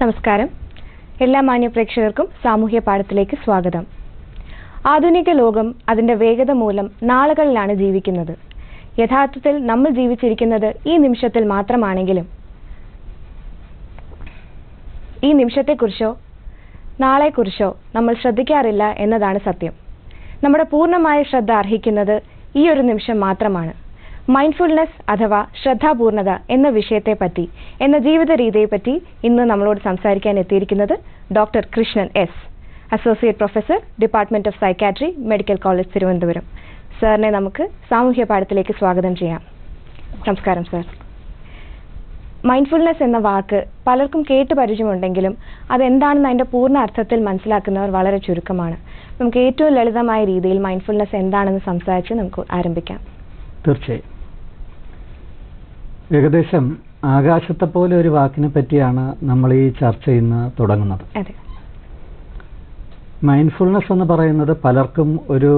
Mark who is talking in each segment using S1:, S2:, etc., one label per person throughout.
S1: നമസ്കാരം. എല്ലാ മാന്യ പ്രേക്ഷകർക്കും സാമൂഹ്യ പാഠത്തിലേക്ക് സ്വാഗതം. ആധുനിക ലോകം അതിന്റെ വേഗത മൂലം നാളുകളിലാണ് ജീവിക്കുന്നത്. യഥാർത്ഥത്തിൽ നമ്മൾ ജീവിച്ചിരിക്കുന്നത് ഈ നിമിഷത്തിൽ മാത്രമാണെങ്കിലും ഈ നിമിഷത്തെക്കുറിച്ചോ നാളെക്കുറിച്ചോ നമ്മൾ ശ്രദ്ധിക്കാറില്ല എന്നതാണ് സത്യം. നമ്മുടെ പൂർണ്ണമായ ശ്രദ്ധ അർഹിക്കുന്നത് ഈ ഒരു നിമിഷം മാത്രമാണ്. മൈൻഡ്ഫുൾനെസ് അഥവാ ശ്രദ്ധാപൂർണത എന്ന വിഷയത്തെപ്പറ്റി, എന്ന ജീവിത രീതിയെപ്പറ്റി ഇന്ന് നമ്മളോട് സംസാരിക്കാൻ എത്തിയിരിക്കുന്നത് doctor Krishnan S, associate professor, department of psychiatry, medical college, Thiruvananthapuram. സാറിനെ നമുക്ക് സാമൂഹ്യ പാഠത്തിലേക്ക് സ്വാഗതം ചെയ്യാം. നമസ്കാരം സാർ. മൈൻഡ്ഫുൾനെസ് എന്ന വാക്ക് പലർക്കും കേട്ട് പരിചയമുണ്ടെങ്കിലും അതെന്താണെന്ന് അതിൻ്റെ പൂർണ്ണ അർത്ഥത്തിൽ മനസ്സിലാക്കുന്നവർ വളരെ ചുരുക്കമാണ്. നമുക്ക് ഏറ്റവും ലളിതമായ രീതിയിൽ മൈൻഡ്ഫുൾനെസ് എന്താണെന്ന് സംസാരിച്ച് നമുക്ക് ആരംഭിക്കാം.
S2: തീർച്ചയായും. ഏകദേശം ആകാശത്തെ പോലെ ഒരു വാക്കിനെ പറ്റിയാണ് നമ്മൾ ഈ ചർച്ച ഇന്ന് തുടങ്ങുന്നത്. മൈൻഡ്ഫുൾനെസ് എന്ന് പറയുന്നത് പലർക്കും ഒരു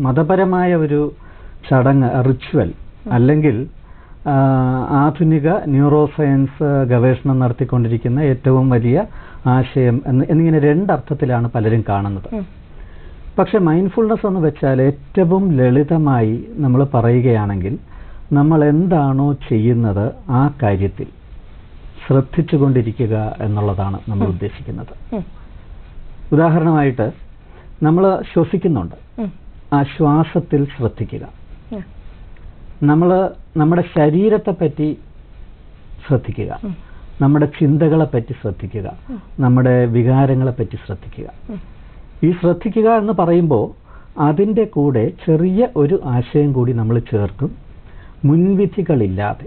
S2: മതപരമായ ഒരു ചടങ്ങ്, റിച്വൽ, അല്ലെങ്കിൽ ആധുനിക ന്യൂറോ സയൻസ് ഗവേഷണം നടത്തിക്കൊണ്ടിരിക്കുന്ന ഏറ്റവും വലിയ ആശയം എന്നിങ്ങനെ രണ്ടർത്ഥത്തിലാണ് പലരും കാണുന്നത്. പക്ഷെ മൈൻഡ്ഫുൾനെസ് എന്ന് വെച്ചാൽ ഏറ്റവും ലളിതമായി നമ്മൾ പറയുകയാണെങ്കിൽ നമ്മൾ എന്താണോ ചെയ്യുന്നത് ആ കാര്യത്തിൽ ശ്രദ്ധിച്ചുകൊണ്ടിരിക്കുക എന്നുള്ളതാണ് നമ്മൾ ഉദ്ദേശിക്കുന്നത്. ഉദാഹരണമായിട്ട് നമ്മൾ ശ്വസിക്കുന്നുണ്ട്, ആ ശ്വാസത്തിൽ ശ്രദ്ധിക്കുക. നമ്മുടെ ശരീരത്തെ പറ്റി ശ്രദ്ധിക്കുക, നമ്മുടെ ചിന്തകളെ പറ്റി ശ്രദ്ധിക്കുക, നമ്മുടെ വികാരങ്ങളെ പറ്റി ശ്രദ്ധിക്കുക. ഈ ശ്രദ്ധിക്കുക എന്ന് പറയുമ്പോൾ അതിൻ്റെ കൂടെ ചെറിയ ഒരു ആശയം കൂടി നമ്മൾ ചേർക്കും. മുൻവിധികളില്ലാതെ,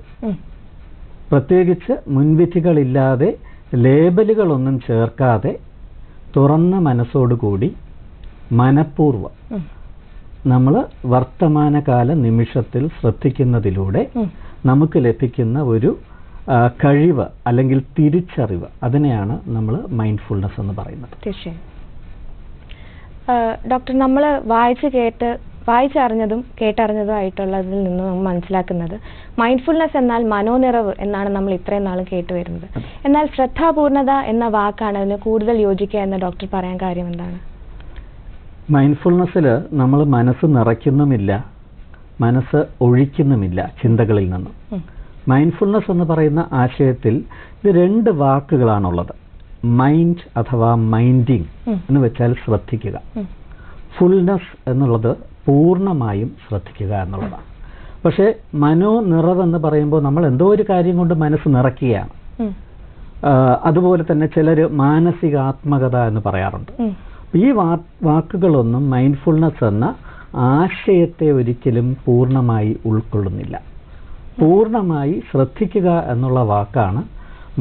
S2: പ്രത്യേകിച്ച് മുൻവിധികളില്ലാതെ, ലേബലുകളൊന്നും ചേർക്കാതെ, തുറന്ന മനസ്സോടുകൂടി മനഃപൂർവ്വം നമ്മൾ വർത്തമാനകാല നിമിഷത്തിൽ ശ്രദ്ധിക്കുന്നതിലൂടെ നമുക്ക് ലഭിക്കുന്ന ഒരു കഴിവ് അല്ലെങ്കിൽ തിരിച്ചറിവ്, അതിനെയാണ് നമ്മൾ മൈൻഡ്ഫുൾനെസ് എന്ന് പറയുന്നത്.
S1: തീർച്ചയായും. ഡോക്ടർ, നമ്മൾ വായിച്ചറിഞ്ഞതും കേട്ടറിഞ്ഞതും ആയിട്ടുള്ളതിൽ നിന്ന് നമ്മൾ മനസ്സിലാക്കുന്നത് മൈൻഡ്ഫുൾനെസ് എന്നാൽ മനോനിറവ് എന്നാണ് നമ്മൾ ഇത്രയും നാളും കേട്ടുവരുന്നത്. എന്നാൽ ശ്രദ്ധാപൂർണത എന്ന വാക്കാണ് അതിന് കൂടുതൽ യോജിക്കുക എന്ന് ഡോക്ടർ പറയാൻ കാര്യം എന്താണ്?
S2: മൈൻഡ്ഫുൾനെസ്സിൽ നമ്മൾ മനസ്സ് നിറയ്ക്കുന്നുമില്ല, മനസ്സ് ഒഴിക്കുന്നുമില്ല ചിന്തകളിൽ നിന്നും. മൈൻഡ്ഫുൾനെസ് എന്ന് പറയുന്ന ആശയത്തിൽ ഇത് രണ്ട് വാക്കുകളാണുള്ളത്. മൈൻഡ് അഥവാ മൈൻഡിങ് എന്ന് വെച്ചാൽ ശ്രദ്ധിക്കുക. ഫുൾനെസ് എന്നുള്ളത് പൂർണ്ണമായും ശ്രദ്ധിക്കുക എന്നുള്ളതാണ്. പക്ഷേ മനോനിറവ് എന്ന് പറയുമ്പോൾ നമ്മൾ എന്തോ ഒരു കാര്യം കൊണ്ട് മനസ്സ് നിറയ്ക്കുകയാണ്. അതുപോലെ തന്നെ ചിലർ മാനസികാത്മകത എന്ന് പറയാറുണ്ട്. ഈ വാക്കുകളൊന്നും മൈൻഡ്ഫുൾനെസ് എന്ന ആശയത്തെ ഒരിക്കലും പൂർണ്ണമായി ഉൾക്കൊള്ളുന്നില്ല. പൂർണ്ണമായി ശ്രദ്ധിക്കുക എന്നുള്ള വാക്കാണ്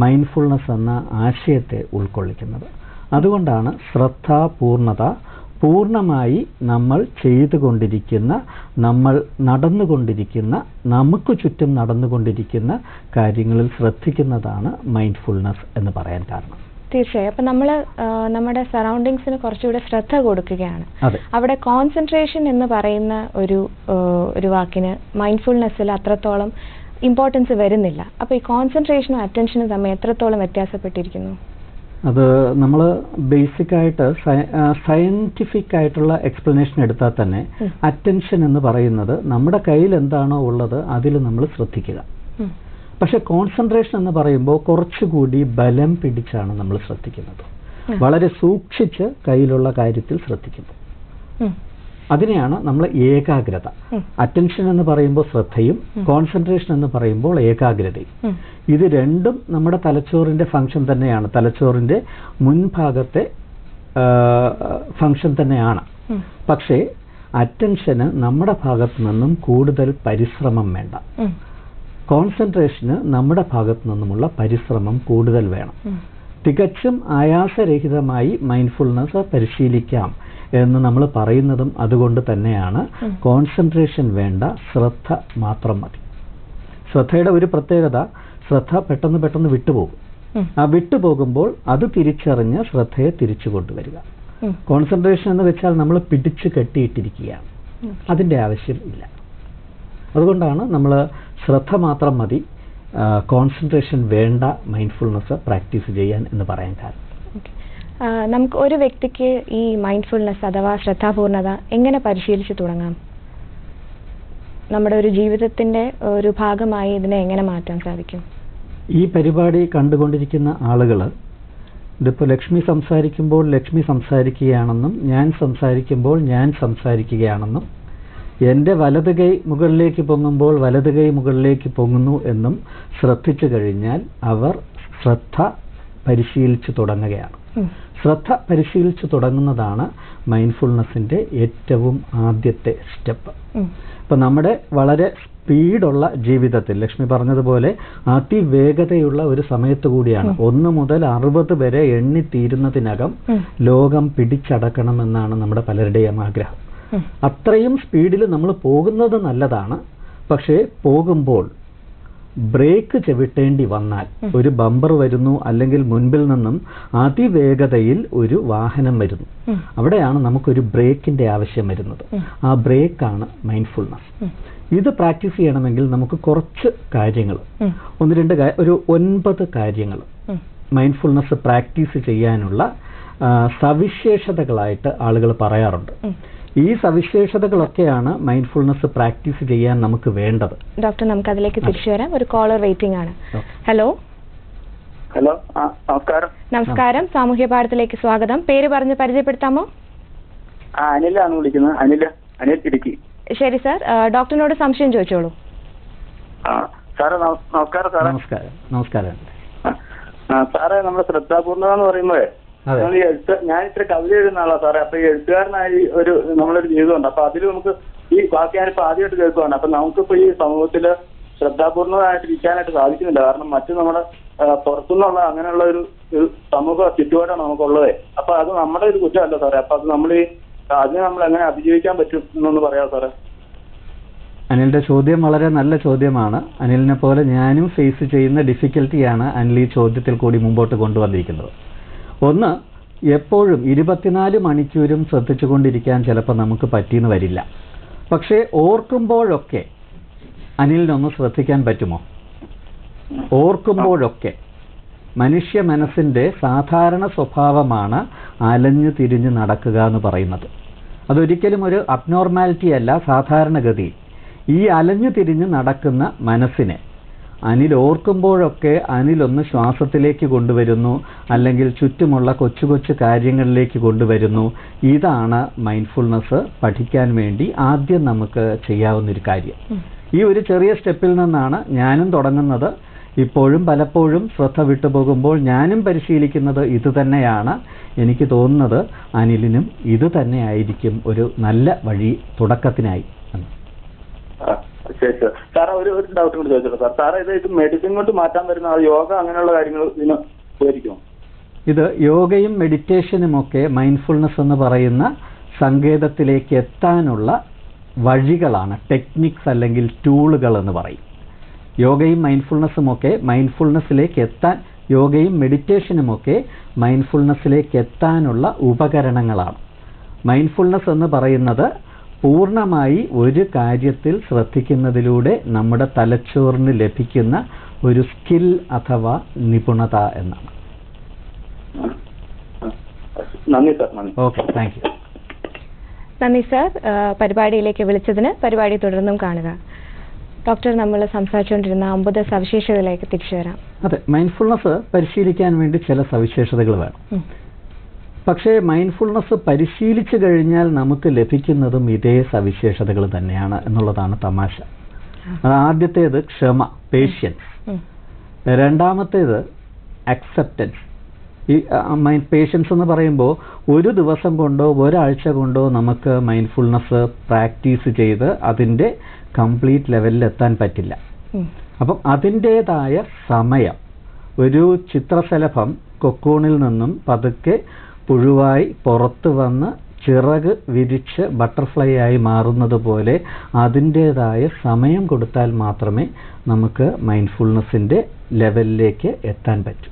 S2: മൈൻഡ്ഫുൾനെസ് എന്ന ആശയത്തെ ഉൾക്കൊള്ളിക്കുന്നത്. അതുകൊണ്ടാണ് ശ്രദ്ധാപൂർണത പൂർണ്ണമായി നമ്മൾ ചെയ്തുകൊണ്ടിരിക്കുന്ന, നമ്മൾ നടന്നുകൊണ്ടിരിക്കുന്ന, നമുക്ക് ചുറ്റും നടന്നുകൊണ്ടിരിക്കുന്ന കാര്യങ്ങളിൽ ശ്രദ്ധിക്കുന്നതാണ് മൈൻഡ്ഫുൾനെസ് എന്ന് പറയാൻ കാരണം.
S1: തീർച്ചയായും. അപ്പം നമ്മൾ നമ്മുടെ സറൗണ്ടിങ്സിന് കുറച്ചുകൂടെ ശ്രദ്ധ കൊടുക്കുകയാണ്. അവിടെ കോൺസെൻട്രേഷൻ എന്ന് പറയുന്ന ഒരു വാക്കിന് മൈൻഡ്ഫുൾനെസ്സിൽ അത്രത്തോളം ഇമ്പോർട്ടൻസ് വരുന്നില്ല. അപ്പോൾ ഈ കോൺസെൻട്രേഷനും അറ്റൻഷനും തമ്മിൽ എത്രത്തോളം വ്യത്യാസപ്പെട്ടിരിക്കുന്നു?
S2: അത് നമ്മൾ ബേസിക്കായിട്ട് സയന്റിഫിക് ആയിട്ടുള്ള എക്സ്പ്ലനേഷൻ എടുത്താൽ തന്നെ അറ്റൻഷൻ എന്ന് പറയുന്നത് നമ്മുടെ കയ്യിൽ എന്താണോ ഉള്ളത് അതിൽ നമ്മൾ ശ്രദ്ധിക്കുക. പക്ഷെ കോൺസെൻട്രേഷൻ എന്ന് പറയുമ്പോൾ കുറച്ചുകൂടി ബലം പിടിച്ചാണ് നമ്മൾ ശ്രദ്ധിക്കുന്നത്. വളരെ സൂക്ഷിച്ച് കയ്യിലുള്ള കാര്യത്തിൽ ശ്രദ്ധിക്കുന്നു. അതിനെയാണ് നമ്മൾ ഏകാഗ്രത. അറ്റൻഷൻ എന്ന് പറയുമ്പോൾ ശ്രദ്ധയും, കോൺസെൻട്രേഷൻ എന്ന് പറയുമ്പോൾ ഏകാഗ്രതയും. ഇത് രണ്ടും നമ്മുടെ തലച്ചോറിന്റെ ഫംഗ്ഷൻ തന്നെയാണ്, തലച്ചോറിന്റെ മുൻഭാഗത്തെ ഫംഗ്ഷൻ തന്നെയാണ്. പക്ഷേ അറ്റൻഷന് നമ്മുടെ ഭാഗത്തു നിന്നും കൂടുതൽ പരിശ്രമം വേണ്ട. കോൺസെൻട്രേഷന് നമ്മുടെ ഭാഗത്തു നിന്നുമുള്ള പരിശ്രമം കൂടുതൽ വേണം. തികച്ചും ആയാസരഹിതമായി മൈൻഡ്ഫുൾനെസ് പരിശീലിക്കാം എന്ന് നമ്മൾ പറയുന്നതും അതുകൊണ്ട് തന്നെയാണ്. കോൺസെൻട്രേഷൻ വേണ്ട, ശ്രദ്ധ മാത്രം മതി. ശ്രദ്ധയുടെ ഒരു പ്രത്യേകത, ശ്രദ്ധ പെട്ടെന്ന് വിട്ടുപോകും. ആ വിട്ടുപോകുമ്പോൾ അത് തിരിച്ചറിഞ്ഞ് ശ്രദ്ധയെ തിരിച്ചു കൊണ്ടുവരിക. കോൺസെൻട്രേഷൻ എന്ന് വെച്ചാൽ നമ്മൾ പിടിച്ചു കെട്ടിയിട്ടിരിക്കുകയാണ്, അതിൻ്റെ ആവശ്യം ഇല്ല. അതുകൊണ്ടാണ് നമ്മൾ ശ്രദ്ധ മാത്രം മതി, കോൺസെൻട്രേഷൻ വേണ്ട മൈൻഡ്ഫുൾനെസ് പ്രാക്ടീസ് ചെയ്യാൻ എന്ന് പറയാൻ കാരണം.
S1: നമുക്ക് ഒരു വ്യക്തിക്ക് ഈ മൈൻഡ്ഫുൾനെസ് അഥവാ ശ്രദ്ധാപൂർണത എങ്ങനെ പരിശീലിച്ചു തുടങ്ങാം? നമ്മുടെ ഒരു ജീവിതത്തിന്റെ ഒരു ഭാഗമായി ഇതിനെ എങ്ങനെ മാറ്റാൻ സാധിക്കും?
S2: ഈ പരിപാടി കണ്ടുകൊണ്ടിരിക്കുന്ന ആളുകൾ ഇതിപ്പോൾ ലക്ഷ്മി സംസാരിക്കുമ്പോൾ ലക്ഷ്മി സംസാരിക്കുകയാണെന്നും ഞാൻ സംസാരിക്കുമ്പോൾ ഞാൻ സംസാരിക്കുകയാണെന്നും എൻ്റെ വലത് കൈ മുകളിലേക്ക് പൊങ്ങുമ്പോൾ വലത് കൈ മുകളിലേക്ക് പൊങ്ങുന്നു എന്നും ശ്രദ്ധിച്ചു കഴിഞ്ഞാൽ അവർ ശ്രദ്ധ പരിശീലിച്ചു തുടങ്ങുകയാണ്. ശ്രദ്ധ പരിശീലിച്ചു തുടങ്ങുന്നതാണ് മൈൻഡ്ഫുൾനെസ്സിൻ്റെ ഏറ്റവും ആദ്യത്തെ സ്റ്റെപ്പ്. ഇപ്പം നമ്മുടെ വളരെ സ്പീഡുള്ള ജീവിതത്തിൽ ലക്ഷ്മി പറഞ്ഞതുപോലെ അതിവേഗതയുള്ള ഒരു സമയത്ത് കൂടിയാണ് 1 മുതൽ 60 വരെ എണ്ണിത്തീരുന്നതിനകം ലോകം പിടിച്ചടക്കണമെന്നാണ് നമ്മുടെ പലരുടെയും ആഗ്രഹം. അത്രയും സ്പീഡിൽ നമ്മൾ പോകുന്നത് നല്ലതാണ്. പക്ഷേ പോകുമ്പോൾ ബ്രേക്ക് ചവിട്ടേണ്ടി വന്നാൽ, ഒരു ബമ്പർ വരുന്നു അല്ലെങ്കിൽ മുൻപിൽ നിന്നും അതിവേഗതയിൽ ഒരു വാഹനം വരുന്നു, അവിടെയാണ് നമുക്കൊരു ബ്രേക്കിന്റെ ആവശ്യം വരുന്നത്. ആ ബ്രേക്കാണ് മൈൻഡ്ഫുൾനെസ്. ഇത് പ്രാക്ടീസ് ചെയ്യണമെങ്കിൽ നമുക്ക് കുറച്ച് കാര്യങ്ങൾ, 9 കാര്യങ്ങൾ മൈൻഡ്ഫുൾനെസ് പ്രാക്ടീസ് ചെയ്യാനുള്ള സവിശേഷതകളായിട്ട് ആളുകൾ പറയാറുണ്ട്. ഈ സവിശേഷതകളൊക്കെയാണ് മൈൻഡ്ഫുൾനെസ് പ്രാക്ടീസ് ചെയ്യാൻ നമുക്ക് വേണ്ടത്.
S1: ഡോക്ടർ, നമുക്ക് അതിലേക്ക് തിരിച്ചു വരാം. ഒരു കോളർ വെയിറ്റിംഗ് ആണ്. ഹലോ.
S3: ഹലോ, നമസ്കാരം.
S1: നമസ്കാരം, സാമൂഹ്യ പാഠത്തിലേക്ക് സ്വാഗതം. പേര് പറഞ്ഞ് പരിചയപ്പെടുത്താമോ?
S3: അനിലാണ് വിളിക്കുന്നത്. അനിൽ ഇടുക്കി.
S1: ശരി സാർ, ഡോക്ടറിനോട് സംശയം ചോദിച്ചോളൂ.
S3: സാറേ നമസ്കാരം. സാറേ
S2: നമസ്കാരം.
S3: സാറേ, നമ്മുടെ ശ്രദ്ധാപൂർണത എന്ന് പറയുമ്പോഴേ ഞാൻ ഇത്ര കവിത എഴുതുന്ന ആളാ സാറേ. അപ്പൊ ഈ എഴുത്തുകാരനായി നമ്മളൊരു ജീവിതമുണ്ട്. അപ്പൊ അതിൽ നമുക്ക് ഈ വാക്ക് ഞാനിപ്പോ ആദ്യമായിട്ട് കേൾക്കുവാണ്. അപ്പൊ നമുക്കിപ്പോ ഈ സമൂഹത്തില് ശ്രദ്ധാപൂർണമായിട്ട് ഇരിക്കാനായിട്ട് സാധിക്കുന്നില്ല. കാരണം മറ്റു നമ്മുടെ പുറത്തുനിന്നുള്ള അങ്ങനെയുള്ള ഒരു സമൂഹ ചുറ്റുപാടാണ് നമുക്കുള്ളത്. അപ്പൊ അത് നമ്മുടെ ഒരു കുറ്റമല്ല സാറേ. അപ്പൊ അത് അതിനെ നമ്മൾ എങ്ങനെ അതിജീവിക്കാൻ പറ്റും എന്നൊന്ന് പറയാം സാറേ.
S2: അനിലിന്റെ ചോദ്യം വളരെ നല്ല ചോദ്യമാണ്. അനിലിനെ പോലെ ഞാനും ഫേസ് ചെയ്യുന്ന ഡിഫിക്കൽറ്റിയാണ് അനിൽ ഈ ചോദ്യത്തിൽ കൂടി മുമ്പോട്ട് കൊണ്ടുവന്നിരിക്കുന്നത്. ഒന്ന്, എപ്പോഴും 24 മണിക്കൂറും ശ്രദ്ധിച്ചുകൊണ്ടിരിക്കാൻ ചിലപ്പോൾ നമുക്ക് പറ്റിയെന്ന് വരില്ല. പക്ഷേ ഓർക്കുമ്പോഴൊക്കെ അനിലിനൊന്ന് ശ്രദ്ധിക്കാൻ പറ്റുമോ? ഓർക്കുമ്പോഴൊക്കെ മനുഷ്യ മനസ്സിൻ്റെ സാധാരണ സ്വഭാവമാണ് അലഞ്ഞു തിരിഞ്ഞ് നടക്കുക എന്ന് പറയുന്നത്. അതൊരിക്കലും ഒരു അബ്നോർമാലിറ്റി അല്ല. സാധാരണഗതി ഈ അലഞ്ഞു തിരിഞ്ഞ് നടക്കുന്ന മനസ്സിനെ അനിൽ ഓർക്കുമ്പോഴൊക്കെ അനിലൊന്ന് ശ്വാസത്തിലേക്ക് കൊണ്ടുവരുന്നു, അല്ലെങ്കിൽ ചുറ്റുമുള്ള കൊച്ചു കൊച്ചു കാര്യങ്ങളിലേക്ക് കൊണ്ടുവരുന്നു. ഇതാണ് മൈൻഡ്ഫുൾനെസ് പഠിക്കാൻ വേണ്ടി ആദ്യം നമുക്ക് ചെയ്യാവുന്നൊരു കാര്യം. ഈ ഒരു ചെറിയ സ്റ്റെപ്പിൽ നിന്നാണ് ഞാനും തുടങ്ങുന്നത്. ഇപ്പോഴും പലപ്പോഴും ശ്രദ്ധ വിട്ടുപോകുമ്പോൾ ഞാനും പരിശീലിക്കുന്നത് ഇത് തന്നെയാണ്. എനിക്ക് തോന്നുന്നത് അനിലിനും ഇത് തന്നെയായിരിക്കും ഒരു നല്ല വഴി തുടക്കത്തിനായി.
S3: ശരി സാർ. സാറേ, ഒരു ഡൗട്ട് കൂടി ചോദിച്ചോളൂ സാർ. സാറേ, ഇത് മെഡിസിൻ കൊണ്ട് മാറ്റാൻ വരുന്ന യോഗ അങ്ങനെയുള്ള കാര്യങ്ങൾ ഇതിന് ഉപകരിക്കുമോ?
S2: ഇത് യോഗയും മെഡിറ്റേഷനുമൊക്കെ മൈൻഡ്ഫുൾനെസ് എന്ന് പറയുന്ന സങ്കേതത്തിലേക്ക് എത്താനുള്ള വഴികളാണ്, ടെക്നിക്സ് അല്ലെങ്കിൽ ടൂളുകൾ എന്ന് പറയും. യോഗയും മൈൻഡ്ഫുൾനെസ്സുമൊക്കെ മൈൻഡ്ഫുൾനെസ്സിലേക്ക് എത്താൻ, യോഗയും മെഡിറ്റേഷനുമൊക്കെ മൈൻഡ്ഫുൾനെസ്സിലേക്ക് എത്താനുള്ള ഉപകരണങ്ങളാണ്. മൈൻഡ്ഫുൾനെസ് എന്ന് പറയുന്നത് പൂർണ്ണമായി ഒരു കാര്യത്തിൽ ശ്രദ്ധിക്കുന്നതിലൂടെ നമ്മുടെ തലച്ചോറിന് ലഭിക്കുന്ന ഒരു സ്കിൽ അഥവാ നിപുണത എന്നാണ്.
S3: നന്ദി സാർ.
S2: Okay, thank you.
S1: നന്ദി സാർ, പരിപാടിയിലേക്ക് വിളിച്ചതിന്. പരിപാടി തുടർന്നും കാണുക. ഡോക്ടർ, നമ്മൾ സംസാരിച്ചുകൊണ്ടിരുന്ന 9 സവിശേഷതകളിലേക്ക് തിരിച്ചു വരാം.
S2: അതെ, മൈൻഡ്ഫുൾനെസ് പരിശീലിക്കാൻ വേണ്ടി ചില സവിശേഷതകൾ വേണം. പക്ഷേ മൈൻഡ്ഫുൾനെസ് പരിശീലിച്ചു കഴിഞ്ഞാൽ നമുക്ക് ലഭിക്കുന്നതും ഇതേ സവിശേഷതകൾ തന്നെയാണ് എന്നുള്ളതാണ് തമാശ. ആദ്യത്തേത് ക്ഷമ, പേഷ്യൻസ്. രണ്ടാമത്തേത് അക്സെപ്റ്റൻസ്. ഈ പേഷ്യൻസ് എന്ന് പറയുമ്പോൾ ഒരു ദിവസം കൊണ്ടോ ഒരാഴ്ച കൊണ്ടോ നമുക്ക് മൈൻഡ്ഫുൾനെസ് പ്രാക്ടീസ് ചെയ്ത് അതിൻ്റെ കംപ്ലീറ്റ് ലെവലിൽ എത്താൻ പറ്റില്ല. അപ്പം അതിൻ്റേതായ സമയം. ഒരു ചിത്രശലഭം കൊക്കൂണിൽ നിന്നും പതുക്കെ പുഴുവായി പുറത്തു വന്ന് ചിറക് വിരിച്ച് ബട്ടർഫ്ലൈ ആയി മാറുന്നത് പോലെ അതിൻ്റേതായ സമയം കൊടുത്താൽ മാത്രമേ നമുക്ക് മൈൻഡ്ഫുൾനെസ്സിൻ്റെ ലെവലിലേക്ക് എത്താൻ പറ്റൂ.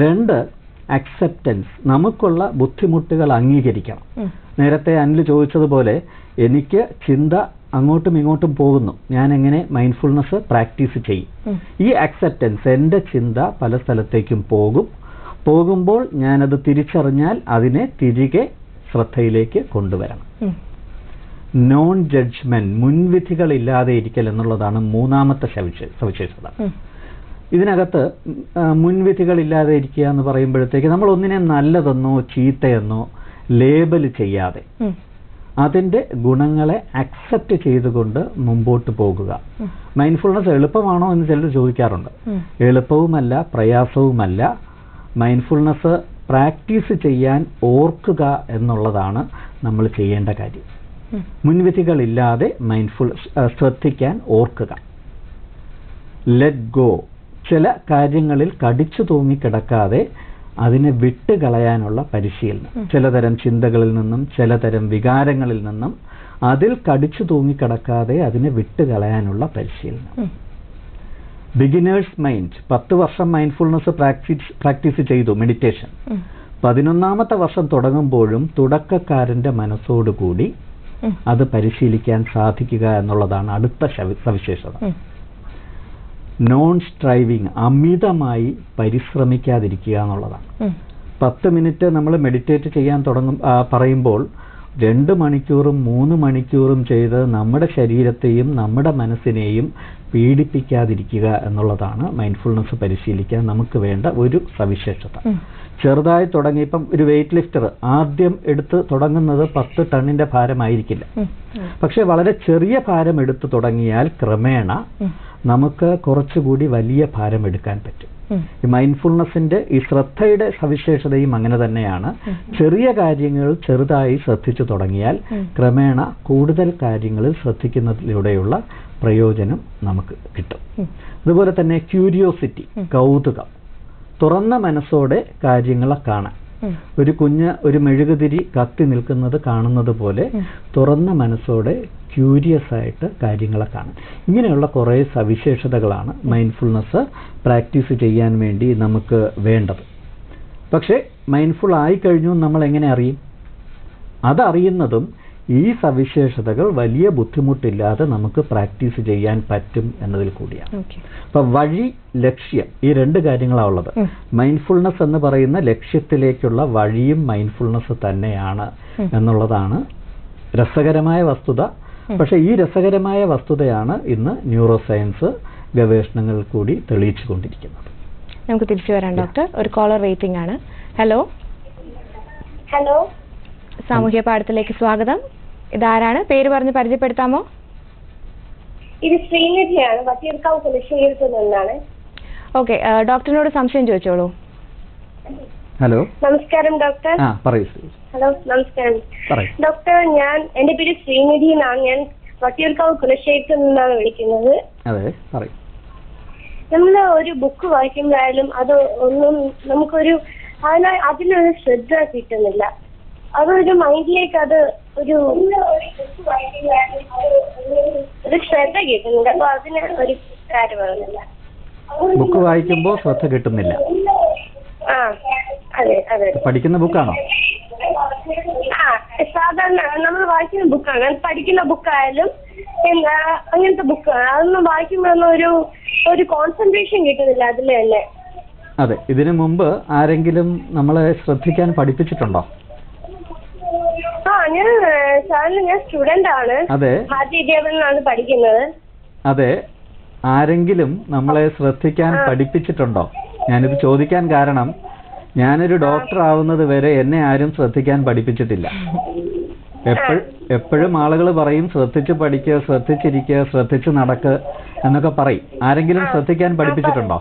S2: 2, അക്സെപ്റ്റൻസ്. നമുക്കുള്ള ബുദ്ധിമുട്ടുകൾ അംഗീകരിക്കണം. നേരത്തെ അനിൽ ചോദിച്ചതുപോലെ എനിക്ക് ചിന്ത അങ്ങോട്ടും ഇങ്ങോട്ടും പോകുന്നു, ഞാൻ എങ്ങനെ മൈൻഡ്ഫുൾനെസ് പ്രാക്ടീസ് ചെയ്യും. ഈ അക്സെപ്റ്റൻസ്, എൻ്റെ ചിന്ത പല സ്ഥലത്തേക്കും പോകുമ്പോൾ ഞാനത് തിരിച്ചറിഞ്ഞാൽ അതിനെ തിരികെ ശ്രദ്ധയിലേക്ക് കൊണ്ടുവരണം. നോൺ ജഡ്ജ്മെന്റ്, മുൻവിധികളില്ലാതെ ഇരിക്കൽ എന്നുള്ളതാണ് മൂന്നാമത്തെ സവിശേഷത. ഇതിനകത്ത് മുൻവിധികളില്ലാതെ ഇരിക്കുക എന്ന് പറയുമ്പോഴത്തേക്ക് നമ്മൾ ഒന്നിനെ നല്ലതെന്നോ ചീത്തയെന്നോ ലേബൽ ചെയ്യാതെ അതിൻ്റെ ഗുണങ്ങളെ അക്സെപ്റ്റ് ചെയ്തുകൊണ്ട് മുമ്പോട്ട് പോകുക. മൈൻഡ്ഫുൾനെസ് എളുപ്പമാണോ എന്ന് ചിലർ ചോദിക്കാറുണ്ട്. എളുപ്പവുമല്ല, പ്രയാസവുമല്ല. മൈൻഡ്ഫുൾനെസ് പ്രാക്ടീസ് ചെയ്യാൻ ഓർക്കുക എന്നുള്ളതാണ് നമ്മൾ ചെയ്യേണ്ട കാര്യം. മുൻവിധികളില്ലാതെ ശ്രദ്ധിക്കാൻ ഓർക്കുക. ലെറ്റ് ഗോ, ചില കാര്യങ്ങളിൽ കടിച്ചു തൂങ്ങിക്കിടക്കാതെ അതിനെ വിട്ടുകളയാനുള്ള പരിശീലനം. ചിലതരം ചിന്തകളിൽ നിന്നും ചിലതരം വികാരങ്ങളിൽ നിന്നും അതിൽ കടിച്ചു തൂങ്ങിക്കിടക്കാതെ അതിനെ വിട്ടുകളയാനുള്ള പരിശീലനം. ബിഗിനേഴ്സ് മൈൻഡ്, 10 വർഷം മൈൻഡ്ഫുൾനെസ് പ്രാക്ടീസ് ചെയ്തു മെഡിറ്റേഷൻ. 11ാമത്തെ വർഷം തുടങ്ങുമ്പോഴും തുടക്കക്കാരന്റെ മനസ്സോടുകൂടി അത് പരിശീലിക്കാൻ സാധിക്കുക എന്നുള്ളതാണ് അടുത്ത സവിശേഷത. നോൺ സ്ട്രൈവിങ്, അമിതമായി പരിശ്രമിക്കാതിരിക്കുക എന്നുള്ളതാണ്. 10 മിനിറ്റ് നമ്മൾ മെഡിറ്റേറ്റ് ചെയ്യാൻ പറയുമ്പോൾ 2 മണിക്കൂറും 3 മണിക്കൂറും ചെയ്ത് നമ്മുടെ ശരീരത്തെയും നമ്മുടെ മനസ്സിനെയും പീഡിപ്പിക്കാതിരിക്കുക എന്നുള്ളതാണ് മൈൻഡ്ഫുൾനെസ് പരിശീലിക്കാൻ നമുക്ക് വേണ്ട ഒരു സവിശേഷത. ചെറുതായി തുടങ്ങി, ഇപ്പം ഒരു വെയിറ്റ് ലിഫ്റ്റർ ആദ്യം എടുത്ത് തുടങ്ങുന്നത് 10 ടണ്ണിന്റെ ഭാരമായിരിക്കില്ല. പക്ഷെ വളരെ ചെറിയ ഭാരം എടുത്ത് തുടങ്ങിയാൽ ക്രമേണ നമുക്ക് കുറച്ചുകൂടി വലിയ ഭാരം എടുക്കാൻ പറ്റും. ഈ മൈൻഡ്ഫുൾനെസിന്റെ ഈ ശ്രദ്ധയുടെ സവിശേഷതയും അങ്ങനെ തന്നെയാണ്. ചെറിയ കാര്യങ്ങൾ ചെറുതായി ശ്രദ്ധിച്ചു തുടങ്ങിയാൽ ക്രമേണ കൂടുതൽ കാര്യങ്ങളിൽ ശ്രദ്ധിക്കുന്നതിലൂടെയുള്ള പ്രയോജനം നമുക്ക് കിട്ടും. അതുപോലെ തന്നെ ക്യൂരിയോസിറ്റി, കൗതുകം, തുറന്ന മനസ്സോടെ കാര്യങ്ങളെ കാണാൻ. ഒരു മെഴുകുതിരി കത്തി നിൽക്കുന്നത് കാണുന്നത് പോലെ തുറന്ന മനസ്സോടെ ക്യൂരിയസ് ആയിട്ട് കാര്യങ്ങളെ കാണാൻ. ഇങ്ങനെയുള്ള കുറേ സവിശേഷതകളാണ് മൈൻഡ്ഫുൾനെസ് പ്രാക്ടീസ് ചെയ്യാൻ വേണ്ടി നമുക്ക് വേണ്ടത്. പക്ഷേ മൈൻഡ്ഫുൾ ആയിക്കഴിഞ്ഞു നമ്മൾ എങ്ങനെ അറിയും? അതറിയുന്നതും ഈ സവിശേഷതകൾ വലിയ ബുദ്ധിമുട്ടില്ലാതെ നമുക്ക് പ്രാക്ടീസ് ചെയ്യാൻ പറ്റും എന്നതിൽ കൂടിയാണ്. അപ്പൊ വഴി, ലക്ഷ്യം, ഈ 2 കാര്യങ്ങളാണ് ഉള്ളത്. മൈൻഡ്ഫുൾനെസ് എന്ന് പറയുന്ന ലക്ഷ്യത്തിലേക്കുള്ള വഴിയും മൈൻഡ്ഫുൾനെസ് തന്നെയാണ് എന്നുള്ളതാണ് രസകരമായ വസ്തുത. പക്ഷെ ഈ രസകരമായ വസ്തുതയാണ് ഇന്ന് ന്യൂറോ സയൻസ് ഗവേഷണങ്ങൾ കൂടി തെളിയിച്ചു കൊണ്ടിരിക്കുന്നത്.
S1: നമുക്ക് തിരിച്ചു വരാം ഡോക്ടർ. ഒരു കോളർ വെയിറ്റിംഗ് ആണ്. ഹലോ. സാമൂഹ്യ പാഠത്തിലേക്ക് സ്വാഗതം. ഇതാരാണ്? പേര് പറഞ്ഞ് പരിചയപ്പെടുത്താമോ?
S4: ഇത് ശ്രീനിധിയാണ്, വട്ടിയൂർക്കാവ് കുലശേഖരത്തിൽ നിന്നാണ്.
S1: ഓക്കെ, ഡോക്ടറിനോട് സംശയം ചോദിച്ചോളൂ.
S2: ഹലോ,
S4: നമസ്കാരം ഡോക്ടർ. ഹലോ, നമസ്കാരം ഡോക്ടർ. എന്റെ പേര് ശ്രീനിധി എന്നാണ്. ഞാൻ വട്ടിയൂർക്കാവ് കുലശേഖരത്തിൽ നിന്നാണ് വിളിക്കുന്നത്. നമ്മൾ ഒരു ബുക്ക് വായിക്കുമ്പോഴായാലും അത് ഒന്നും നമുക്കൊരു അതിനൊരു ശ്രദ്ധ കിട്ടുന്നില്ല. അതൊരു മൈൻഡിലേക്ക് അത് ഒരു ശ്രദ്ധ കിട്ടുന്നില്ല. അപ്പൊ അതിന് ഒരു കാര്യം പറയുന്നില്ല.
S2: ബുക്ക് വായിക്കുമ്പോൾ ശ്രദ്ധ കിട്ടുന്നില്ല.
S4: ആ, അതെ അതെ.
S2: പഠിക്കുന്ന ബുക്കാണോ?
S4: ആ, സാധാരണ നമ്മൾ വായിക്കുന്ന ബുക്കാണ്. പഠിക്കുന്ന ബുക്കായാലും അങ്ങനത്തെ ബുക്കാണ്. അതൊന്നും വായിക്കുമ്പോഴൊന്നും ഒരു കോൺസെൻട്രേഷൻ കിട്ടുന്നില്ല അതിൽ തന്നെ.
S2: അതെ. ഇതിനു മുമ്പ് ആരെങ്കിലും നമ്മളെ ശ്രദ്ധിക്കാൻ പഠിപ്പിച്ചിട്ടുണ്ടോ?
S4: ഞാൻ സ്റ്റുഡന്റ് ആണ്. ഭാരതീയ വിദ്യാഭ്യാസത്തിലാണ് പഠിക്കുന്നത്.
S2: അതെ. ആരെങ്കിലും നമ്മളെ ശ്രദ്ധിക്കാൻ പഠിപ്പിച്ചിട്ടുണ്ടോ? ഞാനിത് ചോദിക്കാൻ കാരണം, ഞാനൊരു ഡോക്ടർ ആവുന്നത് വരെ എന്നെ ആരും ശ്രദ്ധിക്കാൻ പഠിപ്പിച്ചിട്ടില്ല. എപ്പോഴും ആളുകൾ പറയും ശ്രദ്ധിച്ച് പഠിക്കുക, ശ്രദ്ധിച്ചിരിക്കുക, ശ്രദ്ധിച്ച് നടക്കുക എന്നൊക്കെ പറയും. ആരെങ്കിലും ശ്രദ്ധിക്കാൻ പഠിപ്പിച്ചിട്ടുണ്ടോ?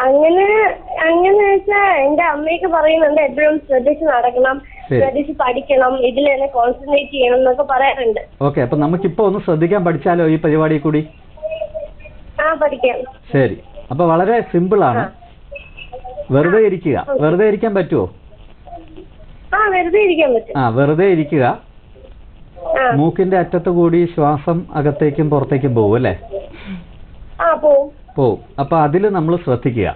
S4: അങ്ങനെ വെച്ചാൽ എന്റെ അമ്മയൊക്കെ പറയുന്നുണ്ട് എപ്പോഴും ശ്രദ്ധിച്ച് നടക്കണം, ശ്രദ്ധിച്ച് പഠിക്കണം, ഇതിൽ തന്നെ കോൺസെൻട്രേറ്റ് ചെയ്യണം എന്നൊക്കെ പറയാറുണ്ട്.
S2: ഓക്കെ, അപ്പൊ നമുക്കിപ്പോ ഒന്ന് ശ്രദ്ധിക്കാൻ പഠിച്ചാലോ ഈ പരിപാടി കൂടി?
S4: പഠിക്കാം.
S2: ശരി. അപ്പൊ വളരെ സിമ്പിൾ ആണ്. വെറുതെ ഇരിക്കുക. വെറുതെ ഇരിക്കാൻ പറ്റുമോ?
S4: വെറുതെ ഇരിക്കാൻ പറ്റും.
S2: വെറുതെ ഇരിക്കുക. മൂക്കിന്റെ അറ്റത്ത് കൂടി ശ്വാസം അകത്തേക്കും പുറത്തേക്കും പോകും അല്ലേ? പോവും. അപ്പൊ അതിൽ നമ്മൾ ശ്രദ്ധിക്കുക.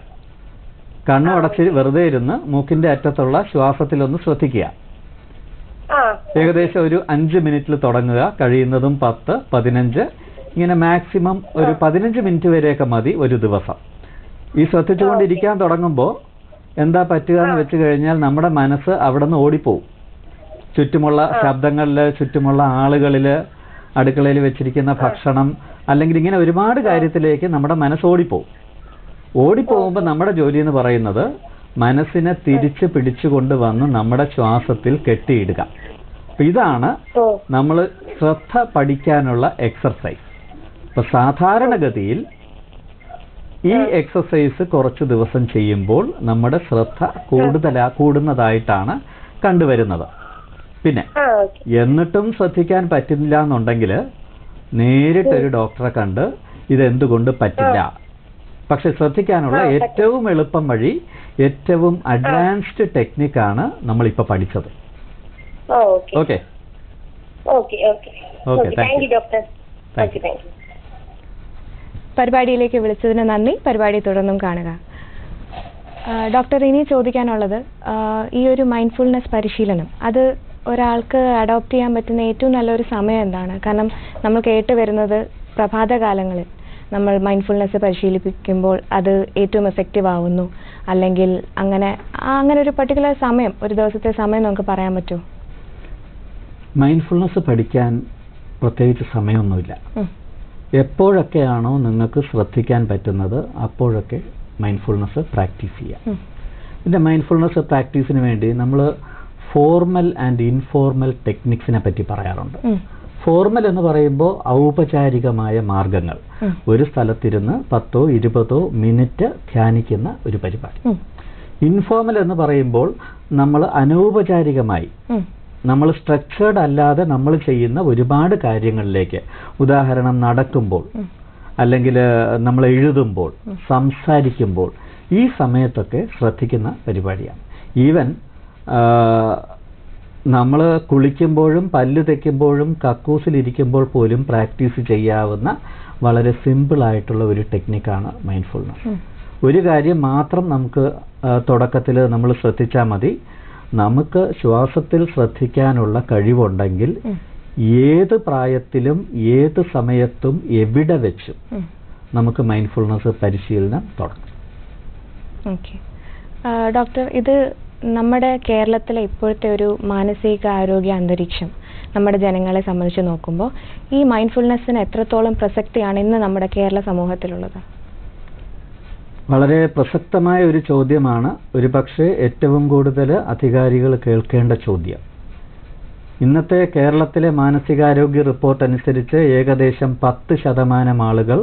S2: കണ്ണു അടച്ച് വെറുതെ ഇരുന്ന് മൂക്കിന്റെ അറ്റത്തുള്ള ശ്വാസത്തിലൊന്ന് ശ്രദ്ധിക്കുക. ഏകദേശം ഒരു 5 മിനിറ്റിൽ തുടങ്ങുക, കഴിയുന്നതും 10, 15, ഇങ്ങനെ മാക്സിമം ഒരു 15 മിനിറ്റ് വരെയൊക്കെ മതി ഒരു ദിവസം. ഈ ശ്രദ്ധിച്ചുകൊണ്ടിരിക്കാൻ തുടങ്ങുമ്പോൾ എന്താ പറ്റുക എന്ന് വെച്ച് കഴിഞ്ഞാൽ നമ്മുടെ മനസ്സ് അവിടെ നിന്ന് ഓടിപ്പോവും. ചുറ്റുമുള്ള ശബ്ദങ്ങളിൽ, ചുറ്റുമുള്ള ആളുകളിൽ, അടുക്കളയിൽ വെച്ചിരിക്കുന്ന ഭക്ഷണം, അല്ലെങ്കിൽ ഇങ്ങനെ ഒരുപാട് കാര്യത്തിലേക്ക് നമ്മുടെ മനസ്സ് ഓടിപ്പോവും. ഓടിപ്പോകുമ്പോൾ നമ്മുടെ ജോലി എന്ന് പറയുന്നത് മനസ്സിനെ തിരിച്ച് പിടിച്ചുകൊണ്ട് വന്ന് നമ്മുടെ ശ്വാസത്തിൽ കെട്ടിയിടുക. ഇതാണ് നമ്മൾ ശ്രദ്ധ പഠിക്കാനുള്ള എക്സർസൈസ്. ഇപ്പൊ സാധാരണഗതിയിൽ ഈ എക്സർസൈസ് കുറച്ച് ദിവസം ചെയ്യുമ്പോൾ നമ്മുടെ ശ്രദ്ധ കൂടുന്നതായിട്ടാണ് കണ്ടുവരുന്നത്. പിന്നെ എന്നിട്ടും ശ്രദ്ധിക്കാൻ പറ്റില്ല എന്നുണ്ടെങ്കിൽ നേരിട്ടൊരു ഡോക്ടറെ കണ്ട് ഇതെന്തുകൊണ്ട് പറ്റില്ല, പക്ഷെ ശ്രദ്ധിക്കാനുള്ള ഏറ്റവും എളുപ്പം വഴി, ഏറ്റവും അഡ്വാൻസ്ഡ് ടെക്നിക്കാണ് നമ്മളിപ്പോൾ പഠിച്ചത്. Okay, thank you doctor.
S1: പരിപാടിയിലേക്ക് വിളിച്ചതിന് നന്ദി. പരിപാടി തുടർന്നും കാണുക. ഡോക്ടർ, ഇനി ചോദിക്കാനുള്ളത്, ഈ ഒരു മൈൻഡ്ഫുൾനെസ് പരിശീലനം അത് ഒരാൾക്ക് അഡോപ്റ്റ് ചെയ്യാൻ പറ്റുന്ന ഏറ്റവും നല്ലൊരു സമയം എന്താണ്? കാരണം നമ്മൾ കേട്ട് വരുന്നത് പ്രഭാതകാലങ്ങളിൽ നമ്മൾ മൈൻഡ്ഫുൾനെസ് പരിശീലിപ്പിക്കുമ്പോൾ അത് ഏറ്റവും എഫക്റ്റീവ് ആവുന്നു, അല്ലെങ്കിൽ അങ്ങനെ ഒരു പർട്ടിക്കുലർ സമയം, ഒരു ദിവസത്തെ സമയം നമുക്ക് പറയാൻ പറ്റുമോ?
S2: മൈൻഡ്ഫുൾനെസ് പഠിക്കാൻ പ്രത്യേകിച്ച് സമയമൊന്നുമില്ല. എപ്പോഴൊക്കെയാണോ നിങ്ങൾക്ക് ശ്രദ്ധിക്കാൻ പറ്റുന്നത് അപ്പോഴൊക്കെ മൈൻഡ്ഫുൾനെസ് പ്രാക്ടീസ് ചെയ്യാം. പിന്നെ മൈൻഡ്ഫുൾനെസ് പ്രാക്ടീസിന് വേണ്ടി നമ്മൾ ഫോർമൽ ആൻഡ് ഇൻഫോർമൽ ടെക്നിക്സിനെ പറ്റി പറയാറുണ്ട്. ഫോർമൽ എന്ന് പറയുമ്പോൾ ഔപചാരികമായ മാർഗങ്ങൾ, ഒരു സ്ഥലത്തിരുന്ന് 10 20 മിനിറ്റ് ധ്യാനിക്കുന്ന ഒരു പരിപാടി. ഇൻഫോർമൽ എന്ന് പറയുമ്പോൾ നമ്മൾ അനൗപചാരികമായി, നമ്മൾ സ്ട്രക്ചേർഡ് അല്ലാതെ നമ്മൾ ചെയ്യുന്ന ഒരുപാട് കാര്യങ്ങളിലേക്ക്, ഉദാഹരണം നടക്കുമ്പോൾ, അല്ലെങ്കിൽ നമ്മൾ എഴുതുമ്പോൾ, സംസാരിക്കുമ്പോൾ, ഈ സമയത്തൊക്കെ ശ്രദ്ധിക്കുന്ന പരിപാടിയാണ്. ഈവൻ നമ്മൾ കുളിക്കുമ്പോഴും പല്ല് തേക്കുമ്പോഴും കക്കൂസിലിരിക്കുമ്പോൾ പോലും പ്രാക്ടീസ് ചെയ്യാവുന്ന വളരെ സിമ്പിളായിട്ടുള്ള ഒരു ടെക്നിക്കാണ് മൈൻഡ്ഫുൾനെസ്. ഒരു കാര്യം മാത്രം നമുക്ക് തുടക്കത്തിൽ നമ്മൾ ശ്രദ്ധിച്ചാൽ മതി. നമുക്ക് ശ്വാസത്തിൽ ശ്രദ്ധിക്കാനുള്ള കഴിവുണ്ടെങ്കിൽ ഏത് പ്രായത്തിലും ഏത് സമയത്തും എവിടെ വെച്ചും നമുക്ക് മൈൻഡ്ഫുൾനെസ് പരിശീലനം തുടങ്ങാം.
S1: ഓക്കെ ഡോക്ടർ, ഇത് നമ്മുടെ കേരളത്തിലെ ഇപ്പോഴത്തെ ഒരു മാനസിക ആരോഗ്യ അന്തരീക്ഷം നമ്മുടെ ജനങ്ങളെ സംബന്ധിച്ച് നോക്കുമ്പോൾ ഈ മൈൻഡ്ഫുൾനെസ്സിന് എത്രത്തോളം പ്രസക്തിയാണ് ഇന്ന് നമ്മുടെ കേരള സമൂഹത്തിലുള്ളത്?
S2: വളരെ പ്രസക്തമായ ഒരു ചോദ്യമാണ്. ഒരുപക്ഷെ ഏറ്റവും കൂടുതൽ അധികാരികൾ കേൾക്കേണ്ട ചോദ്യം. ഇന്നത്തെ കേരളത്തിലെ മാനസികാരോഗ്യ റിപ്പോർട്ട് അനുസരിച്ച് ഏകദേശം 10% ആളുകൾ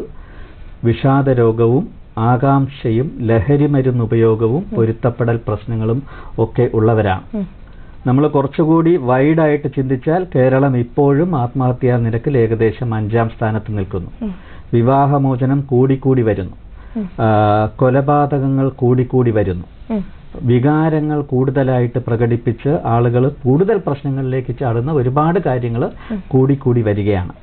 S2: വിഷാദരോഗവും ആകാംക്ഷയും ലഹരി മരുന്നുപയോഗവും പൊരുത്തപ്പെടൽ പ്രശ്നങ്ങളും ഒക്കെ ഉള്ളവരാണ്. നമ്മൾ കുറച്ചുകൂടി വൈഡായിട്ട് ചിന്തിച്ചാൽ കേരളം ഇപ്പോഴും ആത്മഹത്യാ നിരക്കിൽ ഏകദേശം 5ാം സ്ഥാനത്ത് നിൽക്കുന്നു. വിവാഹമോചനം കൂടിക്കൂടി വരുന്നു. കൊലപാതകങ്ങൾ കൂടിക്കൂടി വരുന്നു. വികാരങ്ങൾ കൂടുതലായിട്ട് പ്രകടിപ്പിച്ച് ആളുകൾ കൂടുതൽ പ്രശ്നങ്ങളിലേക്ക് ചാടുന്ന ഒരുപാട് കാര്യങ്ങൾ കൂടിക്കൂടി വരികയാണ്.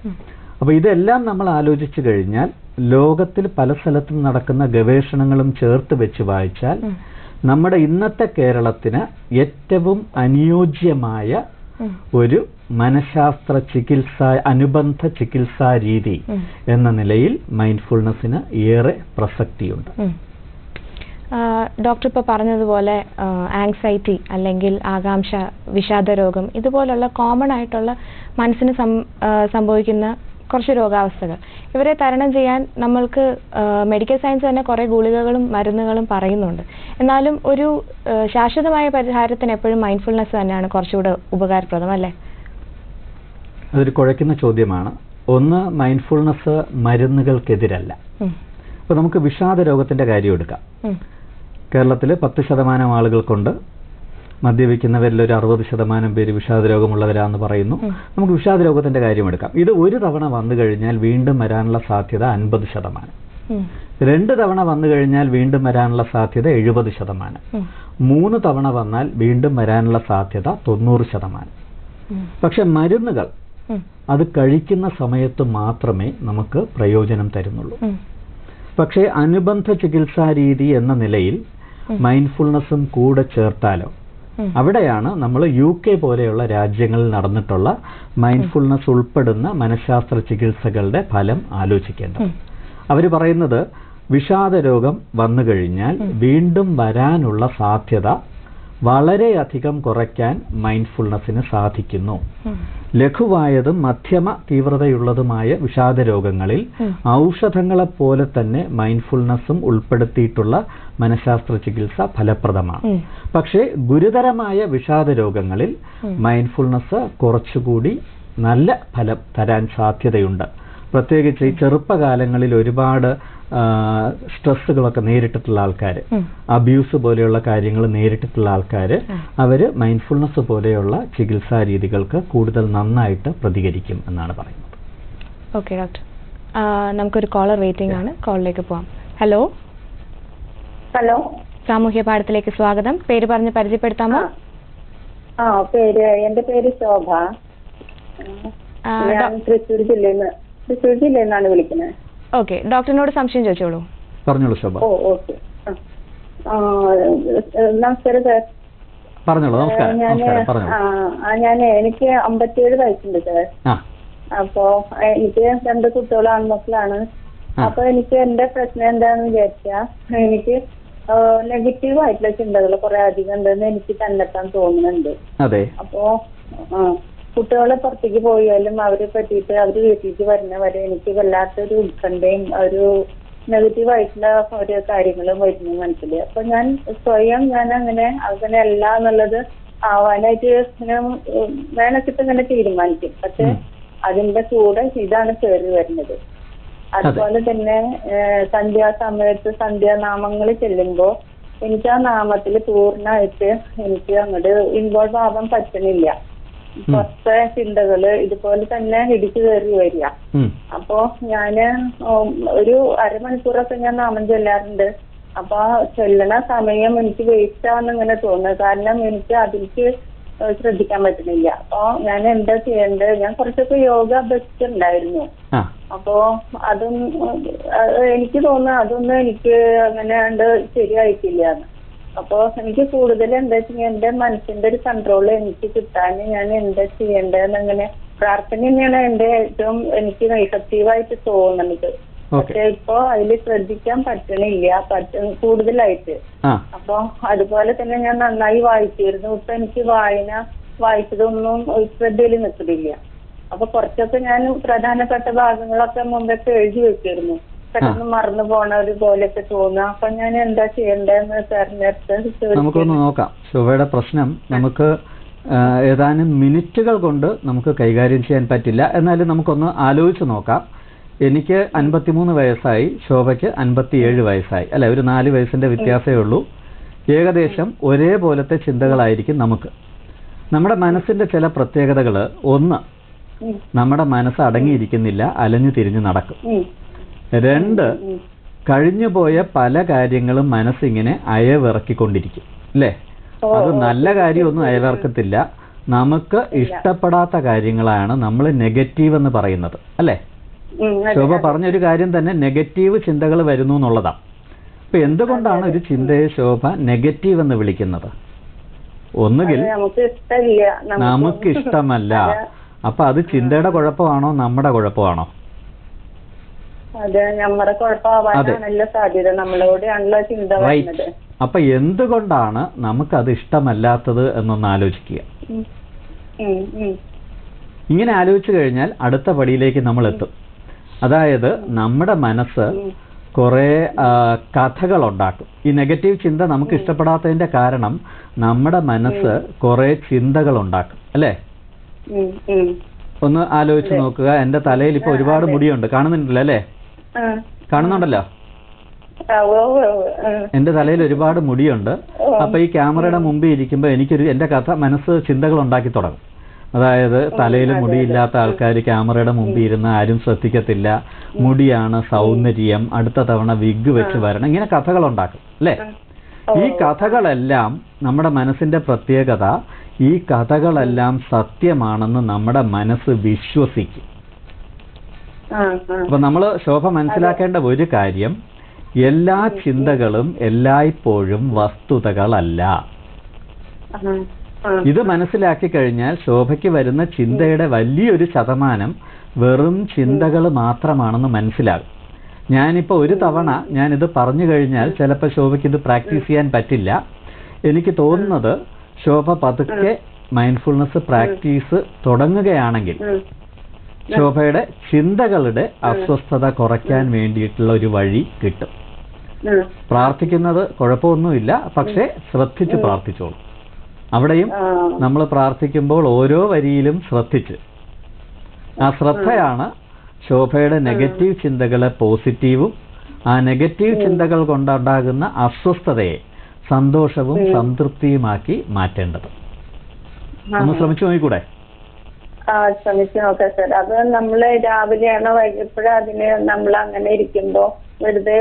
S2: അപ്പോൾ ഇതെല്ലാം നമ്മൾ ആലോചിച്ചു കഴിഞ്ഞാൽ ലോകത്തിൽ പല സ്ഥലത്തും നടക്കുന്ന ഗവേഷണങ്ങളും ചേർത്ത് വെച്ച് വായിച്ചാൽ നമ്മുടെ ഇന്നത്തെ കേരളത്തിന് ഏറ്റവും അനുയോജ്യമായ ഒരു മനഃശാസ്ത്ര അനുബന്ധ ചികിത്സാ രീതി എന്ന നിലയിൽ മൈൻഡ്ഫുൾനെസ്സിന് ഏറെ പ്രസക്തിയുണ്ട്.
S1: ഡോക്ടർ ഇപ്പോൾ പറഞ്ഞതുപോലെ ആങ്സൈറ്റി അല്ലെങ്കിൽ ആകാംക്ഷ, വിഷാദരോഗം ഇതുപോലുള്ള കോമൺ ആയിട്ടുള്ള മനസ്സിന് സംഭവിക്കുന്ന കുറച്ച് രോഗാവസ്ഥകൾ, ഇവരെ തരണം ചെയ്യാൻ നമ്മൾക്ക് മെഡിക്കൽ സയൻസ് തന്നെ കുറേ ഗുളികകളും മരുന്നുകളും പറയുന്നുണ്ട്. എന്നാലും ഒരു ശാശ്വതമായ പരിഹാരത്തിന് എപ്പോഴും മൈൻഡ്ഫുൾനെസ് തന്നെയാണ് കുറച്ചുകൂടെ ഉപകാരപ്രദം, അല്ലേ?
S2: അതൊരു കുഴയ്ക്കുന്ന ചോദ്യമാണ്. ഒന്ന്, മൈൻഡ്ഫുൾനെസ് മരുന്നുകൾക്കെതിരല്ല. അപ്പോൾ നമുക്ക് വിഷാദ രോഗത്തിന്റെ കാര്യം എടുക്കാം. കേരളത്തിൽ 10% ആളുകൾക്കുണ്ട്. മദ്യപിക്കുന്നവരിൽ ഒരു 60% പേര് വിഷാദരോഗമുള്ളവരാണെന്ന് പറയുന്നു. നമുക്ക് വിഷാദരോഗത്തിന്റെ കാര്യം എടുക്കാം. ഇത് ഒരു തവണ വന്നു കഴിഞ്ഞാൽ വീണ്ടും വരാനുള്ള സാധ്യത 50%. 2 തവണ വന്നു കഴിഞ്ഞാൽ വീണ്ടും വരാനുള്ള സാധ്യത 70%. 3 തവണ വന്നാൽ വീണ്ടും വരാനുള്ള സാധ്യത 90%. പക്ഷെ മരുന്നുകൾ അത് കഴിക്കുന്ന സമയത്ത് മാത്രമേ നമുക്ക് പ്രയോജനം തരുന്നുള്ളൂ. പക്ഷേ അനുബന്ധ ചികിത്സാ രീതി എന്ന നിലയിൽ മൈൻഡ്ഫുൾനെസ്സും കൂടെ ചേർത്താലോ, അവിടെയാണ് നമ്മൾ UK പോലെയുള്ള രാജ്യങ്ങളിൽ നടന്നിട്ടുള്ള മൈൻഡ്ഫുൾനെസ് ഉൾപ്പെടുന്ന മനഃശാസ്ത്ര ചികിത്സകളുടെ ഫലം ആലോചിക്കേണ്ടത്. അവർ പറയുന്നത് വിഷാദ രോഗം വന്നു കഴിഞ്ഞാൽ വീണ്ടും വരാനുള്ള സാധ്യത വളരെയധികം കുറയ്ക്കാൻ മൈൻഡ്ഫുൾനെസ്സിന് സാധിക്കുന്നു. ലഘുവായതും മധ്യമ തീവ്രതയുള്ളതുമായ വിഷാദ രോഗങ്ങളിൽ ഔഷധങ്ങളെപ്പോലെ തന്നെ മൈൻഡ്ഫുൾനെസ്സും ഉൾപ്പെടുത്തിയിട്ടുള്ള മനഃശാസ്ത്ര ചികിത്സ ഫലപ്രദമാണ്. പക്ഷേ ഗുരുതരമായ വിഷാദ രോഗങ്ങളിൽ മൈൻഡ്ഫുൾനെസ് കുറച്ചുകൂടി നല്ല ഫലം തരാൻ സാധ്യതയുണ്ട്. പ്രത്യേകിച്ച് ഈ ചെറുപ്പകാലങ്ങളിൽ ഒരുപാട് സ്ട്രെസ്സുകളൊക്കെ നേരിട്ടിട്ടുള്ള ആൾക്കാർ, അബ്യൂസ് പോലെയുള്ള കാര്യങ്ങൾ നേരിട്ടിട്ടുള്ള ആൾക്കാർ, അവർ മൈൻഡ്ഫുൾനെസ് പോലെയുള്ള ചികിത്സാ രീതികൾക്ക് കൂടുതൽ നന്നായിട്ട് പ്രതികരിക്കും എന്നാണ് പറയുന്നത്.
S1: ഓക്കെ ഡോക്ടർ, നമുക്കൊരു കോളർ വെയിറ്റിംഗ് ആണ്, കോളിലേക്ക് പോവാം. ഹലോ
S5: ഹലോ,
S1: സാമൂഹ്യ പാഠത്തിലേക്ക് സ്വാഗതം. പേര് പറഞ്ഞ് പരിചയപ്പെടുത്താമോ?
S5: എന്റെ പേര് ശോഭ. ഞാൻ തൃശ്ശൂർ ജില്ലയിൽ നിന്നാണ് വിളിക്കുന്നത്.
S1: ഓക്കെ, ഡോക്ടറിനോട് സംശയം ചോദിച്ചോളൂ.
S2: പറഞ്ഞോളൂ ശോഭ.
S5: ഓക്കെ, നമസ്കാരം സാർ.
S2: പറഞ്ഞോളൂ.
S5: എനിക്ക് 57 വയസ്സുണ്ട് സാർ. അപ്പോ എനിക്ക് 2 കുട്ടികൾ ആൺമക്കളാണ്. അപ്പൊ എനിക്ക് എന്റെ പ്രശ്നം എന്താണെന്ന് വിചാരിച്ചാ, എനിക്ക് നെഗറ്റീവ് ആയിട്ടുള്ള ചിന്തകൾ കുറെ അധികം ഉണ്ടെന്ന് എനിക്ക് തന്നെത്താൻ തോന്നുന്നുണ്ട്. അപ്പോ കുട്ടികളെ പുറത്തേക്ക് പോയാലും അവരെ പറ്റിയിട്ട് അവര് വീട്ടിലേക്ക് വരുന്നവരെ എനിക്ക് വല്ലാത്തൊരു ഉത്കണ്ഠയും ഒരു നെഗറ്റീവ് ആയിട്ടുള്ള ഓരോ കാര്യങ്ങളും വരുന്നു മനസ്സിൽ. അപ്പൊ ഞാൻ സ്വയം അങ്ങനെ അല്ല എന്നുള്ളത് ആവാനായിട്ട് വേണച്ചിട്ട് ഇങ്ങനെ തീരുമാനിക്കും. പക്ഷെ അതിന്റെ കൂടെ ഇതാണ് കയറി വരുന്നത്. അതുപോലെ തന്നെ സന്ധ്യാസമയത്ത് സന്ധ്യാനാമങ്ങൾ ചെല്ലുമ്പോ എനിക്ക് ആ നാമത്തിൽ പൂർണ്ണമായിട്ട് എനിക്ക് അങ്ങോട്ട് ഇൻവോൾവ് ആവാൻ പറ്റണില്ല. കുറച്ച് ചിന്തകള് ഇതുപോലെ തന്നെ ഇടിച്ചു കയറി വരിക. അപ്പോ ഞാന് ഒരു അരമണിക്കൂറൊക്കെ ഞാൻ നാമം ചൊല്ലാറുണ്ട്. അപ്പൊ ആ ചൊല്ലണ സമയം എനിക്ക് വേസ്റ്റ് ആണെന്ന് ഇങ്ങനെ തോന്നുന്നു. കാരണം എനിക്ക് അതിലേക്ക് ശ്രദ്ധിക്കാൻ പറ്റുന്നില്ല. അപ്പൊ ഞാൻ എന്താ ചെയ്യേണ്ടത്? ഞാൻ കുറച്ചൊക്കെ യോഗ അഭ്യസിച്ചിട്ടുണ്ടായിരുന്നു. അപ്പോ അതും എനിക്ക് തോന്നുന്നു അതൊന്നും എനിക്ക് അങ്ങനെ കണ്ട് ശരിയായിട്ടില്ലാന്ന്. അപ്പോ എനിക്ക് കൂടുതൽ എന്താ വെച്ചാൽ എന്റെ മനസ്സിന്റെ ഒരു കൺട്രോൾ എനിക്ക് കിട്ടാൻ ഞാൻ എന്താ ചെയ്യേണ്ടതെന്ന് അങ്ങനെ പ്രാർത്ഥന തന്നെയാണ് എന്റെ ഏറ്റവും എനിക്ക് എഫക്റ്റീവായിട്ട് തോന്നുന്നത്. പക്ഷെ ഇപ്പൊ അതിൽ ശ്രദ്ധിക്കാൻ പറ്റണില്ല കൂടുതലായിട്ട്. അപ്പൊ അതുപോലെ തന്നെ ഞാൻ നന്നായി വായിച്ചിരുന്നു. ഇപ്പൊ എനിക്ക് വായിച്ചതൊന്നും ശ്രദ്ധയിൽ നിൽക്കുന്നില്ല. അപ്പൊ കുറച്ചൊക്കെ ഞാൻ പ്രധാനപ്പെട്ട ഭാഗങ്ങളൊക്കെ മുമ്പൊക്കെ എഴുതി വെച്ചിരുന്നു. പെട്ടെന്ന് മറന്നു പോണ ഒരു പോലെയൊക്കെ തോന്നുക. അപ്പൊ ഞാൻ എന്താ ചെയ്യേണ്ടതെന്ന് സാറിനടുത്ത്
S2: നമുക്കൊന്ന് നോക്കാം. ശോഭയുടെ പ്രശ്നം നമുക്ക് ഏതാനും മിനിറ്റുകൾ കൊണ്ട് നമുക്ക് കൈകാര്യം ചെയ്യാൻ പറ്റില്ല. എന്നാലും നമുക്കൊന്ന് ആലോചിച്ച് നോക്കാം. എനിക്ക് 53 വയസ്സായി, ശോഭയ്ക്ക് 57 വയസ്സായി, അല്ലെ? ഒരു 4 വയസ്സിന്റെ വ്യത്യാസമേ ഉള്ളൂ. ഏകദേശം ഒരേപോലത്തെ ചിന്തകളായിരിക്കും നമുക്ക്. നമ്മുടെ മനസ്സിന്റെ ചില പ്രത്യേകതകൾ: ഒന്ന്, നമ്മുടെ മനസ്സ് അടങ്ങിയിരിക്കുന്നില്ല, അലഞ്ഞു തിരിഞ്ഞു നടക്കും. 2, കഴിഞ്ഞുപോയ പല കാര്യങ്ങളും മനസ്സിങ്ങനെ അയവിറക്കിക്കൊണ്ടിരിക്കും, അല്ലേ? അത് നല്ല കാര്യമൊന്നും അയവിറക്കത്തില്ല. നമുക്ക് ഇഷ്ടപ്പെടാത്ത കാര്യങ്ങളാണ് നമ്മൾ നെഗറ്റീവ് എന്ന് പറയുന്നത്, അല്ലേ? ശോഭ പറഞ്ഞൊരു കാര്യം തന്നെ, നെഗറ്റീവ് ചിന്തകൾ വരുന്നു എന്നുള്ളതാണ്. അപ്പൊ എന്തുകൊണ്ടാണ് ഒരു ചിന്തയെ ശോഭ നെഗറ്റീവ് എന്ന് വിളിക്കുന്നത്? ഒന്നുകിൽ നമുക്ക് ഇഷ്ടമല്ല. അപ്പൊ അത് ചിന്തയുടെ കുഴപ്പമാണോ നമ്മുടെ കുഴപ്പമാണോ? അപ്പൊ എന്തുകൊണ്ടാണ് നമുക്കത് ഇഷ്ടമല്ലാത്തത് എന്നൊന്ന് ആലോചിക്കുക. ഇങ്ങനെ ആലോചിച്ചു കഴിഞ്ഞാൽ അടുത്ത പടിയിലേക്ക് നമ്മൾ എത്തും. അതായത് നമ്മുടെ മനസ്സ് കുറെ കഥകൾ ഉണ്ടാക്കും. ഈ നെഗറ്റീവ് ചിന്ത നമുക്ക് ഇഷ്ടപ്പെടാത്തതിന്റെ കാരണം നമ്മുടെ മനസ്സ് കുറെ ചിന്തകൾ ഉണ്ടാക്കും, അല്ലേ? ഒന്ന് ആലോചിച്ച് നോക്കുക. എന്റെ തലയിൽ ഇപ്പൊ ഒരുപാട് മുടിയുണ്ട്, കാണുന്നുണ്ടല്ലോ, അല്ലേ? കാണുന്നുണ്ടല്ലോ, എന്റെ തലയിൽ ഒരുപാട് മുടിയുണ്ട്. അപ്പൊ ഈ ക്യാമറയുടെ മുമ്പിൽ ഇരിക്കുമ്പോ എന്റെ മനസ്സ് ചിന്തകൾ ഉണ്ടാക്കി തുടങ്ങും. അതായത് തലയിൽ മുടിയില്ലാത്ത ആൾക്കാർ ക്യാമറയുടെ മുമ്പിൽ ഇരുന്ന് ആരും ശ്രദ്ധിക്കത്തില്ല, മുടിയാണ് സൗന്ദര്യം, അടുത്ത തവണ വിഗ് വെച്ച് വരണം, ഇങ്ങനെ കഥകൾ ഉണ്ടാക്കും, അല്ലേ? ഈ കഥകളെല്ലാം നമ്മുടെ മനസ്സിന്റെ പ്രത്യേകത, ഈ കഥകളെല്ലാം സത്യമാണെന്ന് നമ്മുടെ മനസ്സ് വിശ്വസിക്കും. അപ്പൊ നമ്മൾ ശോഭ മനസ്സിലാക്കേണ്ട ഒരു കാര്യം, എല്ലാ ചിന്തകളും എല്ലായ്പ്പോഴും വസ്തുതകളല്ല. ഇത് മനസ്സിലാക്കി കഴിഞ്ഞാൽ ശോഭയ്ക്ക് വരുന്ന ചിന്തയുടെ വലിയൊരു ശതമാനം വെറും ചിന്തകൾ മാത്രമാണെന്ന് മനസ്സിലാകും. ഞാനിപ്പോൾ ഒരു തവണ ഞാനിത് പറഞ്ഞു കഴിഞ്ഞാൽ ചിലപ്പോൾ ശോഭയ്ക്ക് ഇത് പ്രാക്ടീസ് ചെയ്യാൻ പറ്റില്ല. എനിക്ക് തോന്നുന്നത് ശോഭ പതുക്കെ മൈൻഡ്ഫുൾനെസ് പ്രാക്ടീസ് തുടങ്ങുകയാണെങ്കിൽ ശോഭയുടെ ചിന്തകളുടെ അസ്വസ്ഥത കുറയ്ക്കാൻ വേണ്ടിയിട്ടുള്ള ഒരു വഴി കിട്ടും. പ്രാർത്ഥിക്കുന്നത് കുഴപ്പമൊന്നുമില്ല, പക്ഷേ ശ്രദ്ധിച്ച് പ്രാർത്ഥിച്ചോളൂ. അവിടെയും നമ്മൾ പ്രാർത്ഥിക്കുമ്പോൾ ഓരോ വരിയിലും ശ്രദ്ധിച്ച്, ആ ശ്രദ്ധയാണ് ശോഭയുടെ നെഗറ്റീവ് ചിന്തകളെ പോസിറ്റീവും ആ നെഗറ്റീവ് ചിന്തകൾ കൊണ്ടുണ്ടാകുന്ന അസ്വസ്ഥതയെ സന്തോഷവും സംതൃപ്തിയുമാക്കി മാറ്റേണ്ടത്. ഒന്ന് ശ്രമിച്ചു നോക്കിക്കൂടെ?
S5: ശ്രമിച്ചു നോക്കാം സർ. അത് നമ്മള് രാവിലെയാണോ വൈകിപ്പോഴും അതിന് നമ്മൾ അങ്ങനെ ഇരിക്കുമ്പോ വെറുതെ